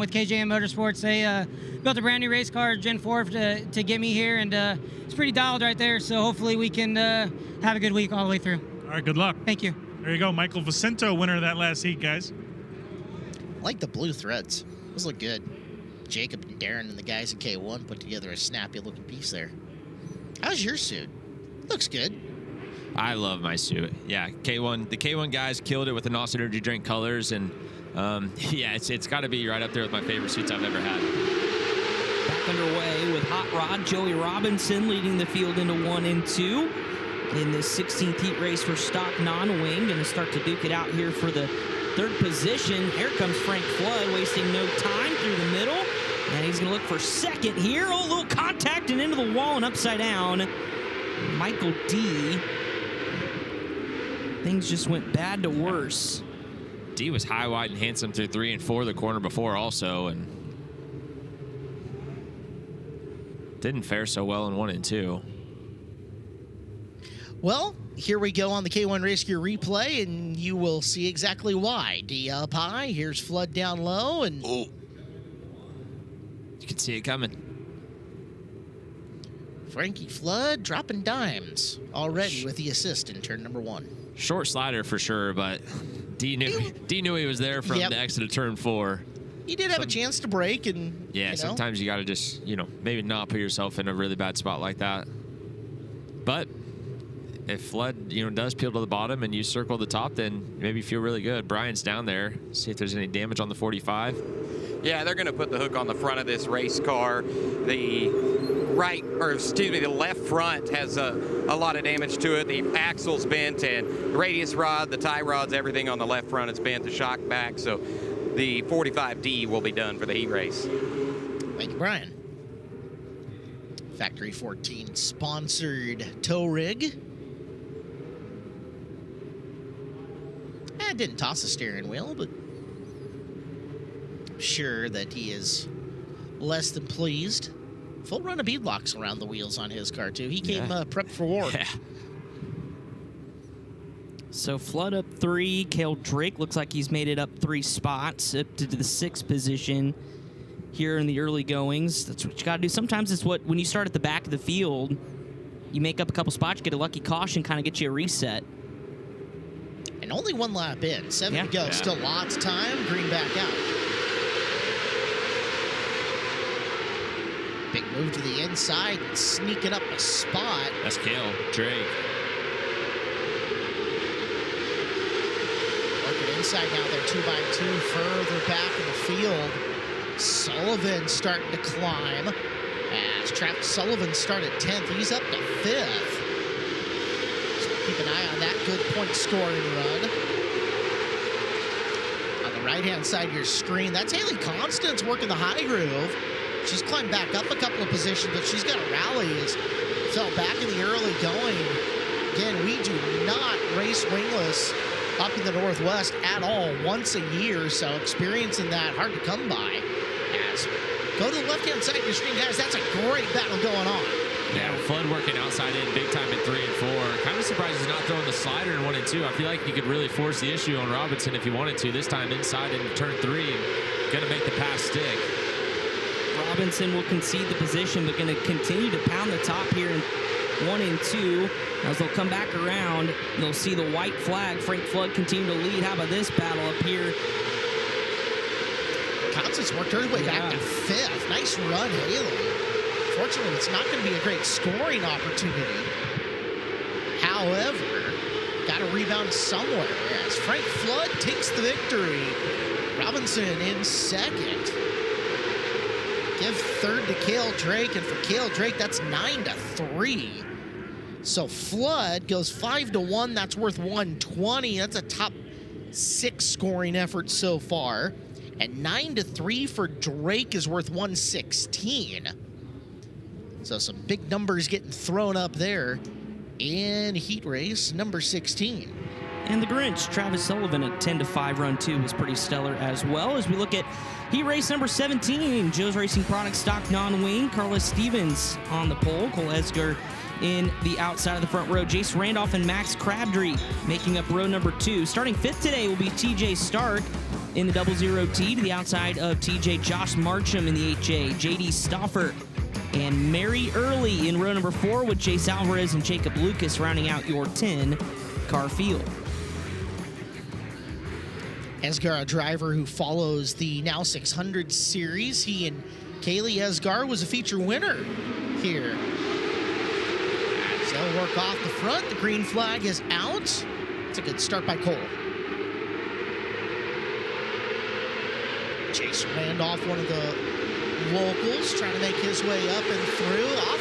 with KJM Motorsports. They built a brand new race car, Gen 4, to get me here, and it's pretty dialed right there. So hopefully we can have a good week all the way through.
All right, good luck.
Thank you.
There you go, Michael Facento, winner of that last heat, guys.
I like the blue threads. Those look good. Jacob and Darren and the guys at K1 put together a snappy-looking piece there. How's your suit? Looks good.
I love my suit. Yeah, K1. The K1 guys killed it with the NOS Energy Drink colors, and yeah, it's got to be right up there with my favorite suits I've ever had.
Back underway with Hot Rod. Joey Robinson leading the field into 1 and 2 in this 16th heat race for stock non-wing. Going to start to duke it out here for the 3rd position. Here comes Frank Flood, wasting no time through the middle. And he's going to look for 2nd here. Oh, a little contact and into the wall and upside down. Michael D. Things just went bad to worse.
D was high, wide, and handsome through 3 and 4 the corner before also, and didn't fare so well in 1 and 2.
Well, here we go on the K1 Race Gear replay, and you will see exactly why. D up high, here's Flood down low, and...
Oh. You can see it coming.
Frankie Flood dropping dimes already with the assist in turn number 1.
Short slider for sure, but D knew he was there from the exit of turn 4.
He did have a chance to break, and
yeah, sometimes you got to just maybe not put yourself in a really bad spot like that. But if Flood does peel to the bottom and you circle the top, then maybe you feel really good. Brian's down there. See if there's any damage on the 45.
Yeah, they're going to put the hook on the front of this race car. The left front has a lot of damage to it. The axle's bent, and the radius rod, the tie rods, everything on the left front is bent, the shock back. So the 45D will be done for the heat race.
Thank you, Brian. Factory 14 sponsored tow rig. Didn't toss the steering wheel, but I'm sure that he is less than pleased. Full run of beadlocks around the wheels on his car, too. He came prepped for war.
Yeah.
So Flood up 3. Cale Drake looks like he's made it up 3 spots up to the 6th position here in the early goings. That's what you got to do. Sometimes it's when you start at the back of the field, you make up a couple spots, get a lucky caution, kind of get you a reset.
And only 1 lap in. 7 to go. Yeah. Still lots of time. Green back out. Big move to the inside and sneaking up a spot.
That's Cale Drake.
Working inside now. They're 2x2 further back in the field. Sullivan starting to climb. As Travis Sullivan started 10th. He's up to 5th. Keep an eye on that good point scoring run. On the right-hand side of your screen, that's Haley Constance working the high groove. She's climbed back up a couple of positions, but she's got a rally. Has fell back in the early going. Again, we do not race wingless up in the Northwest at all once a year, so experiencing that hard to come by. As go to the left-hand side of your screen, guys. That's a great battle going on.
Yeah, Flood working outside in big time in 3 and 4. Kind of surprised he's not throwing the slider in 1 and 2. I feel like he could really force the issue on Robinson if he wanted to. This time inside into turn 3 and going to make the pass stick.
Robinson will concede the position, but going to continue to pound the top here in 1 and 2. As they'll come back around, they'll see the white flag. Frank Flood continue to lead. How about this battle up here?
Constance worked her way back to 5th. Nice run, Haley. Fortunately, it's not going to be a great scoring opportunity. However, got a rebound somewhere as Frank Flood takes the victory. Robinson in 2nd. Give 3rd to Cale Drake, and for Cale Drake, that's 9-3. So Flood goes 5-1. That's worth 120. That's a top 6 scoring effort so far. And 9-3 for Drake is worth 116. So some big numbers getting thrown up there in heat race number 16.
And the Grinch, Travis Sullivan, a 10-5 run too, was pretty stellar as well. As we look at heat race number 17, Joe's Racing Products stock non-wing, Carlos Stevens on the pole, Cole Esgar in the outside of the front row, Jace Randolph and Max Crabtree making up row number 2. Starting 5th today will be TJ Stark in the 00T to the outside of TJ, Josh Marcham in the HJ, JD Stauffer and Mary Early in row number 4 with Chase Alvarez and Jacob Lucas rounding out your 10-car field.
Esgar, a driver who follows the Now 600 series. He and Kaylee Esgar was a feature winner here. So they'll work off the front. The green flag is out. It's a good start by Cole. Chase Randolph, one of the locals, trying to make his way up and through. Off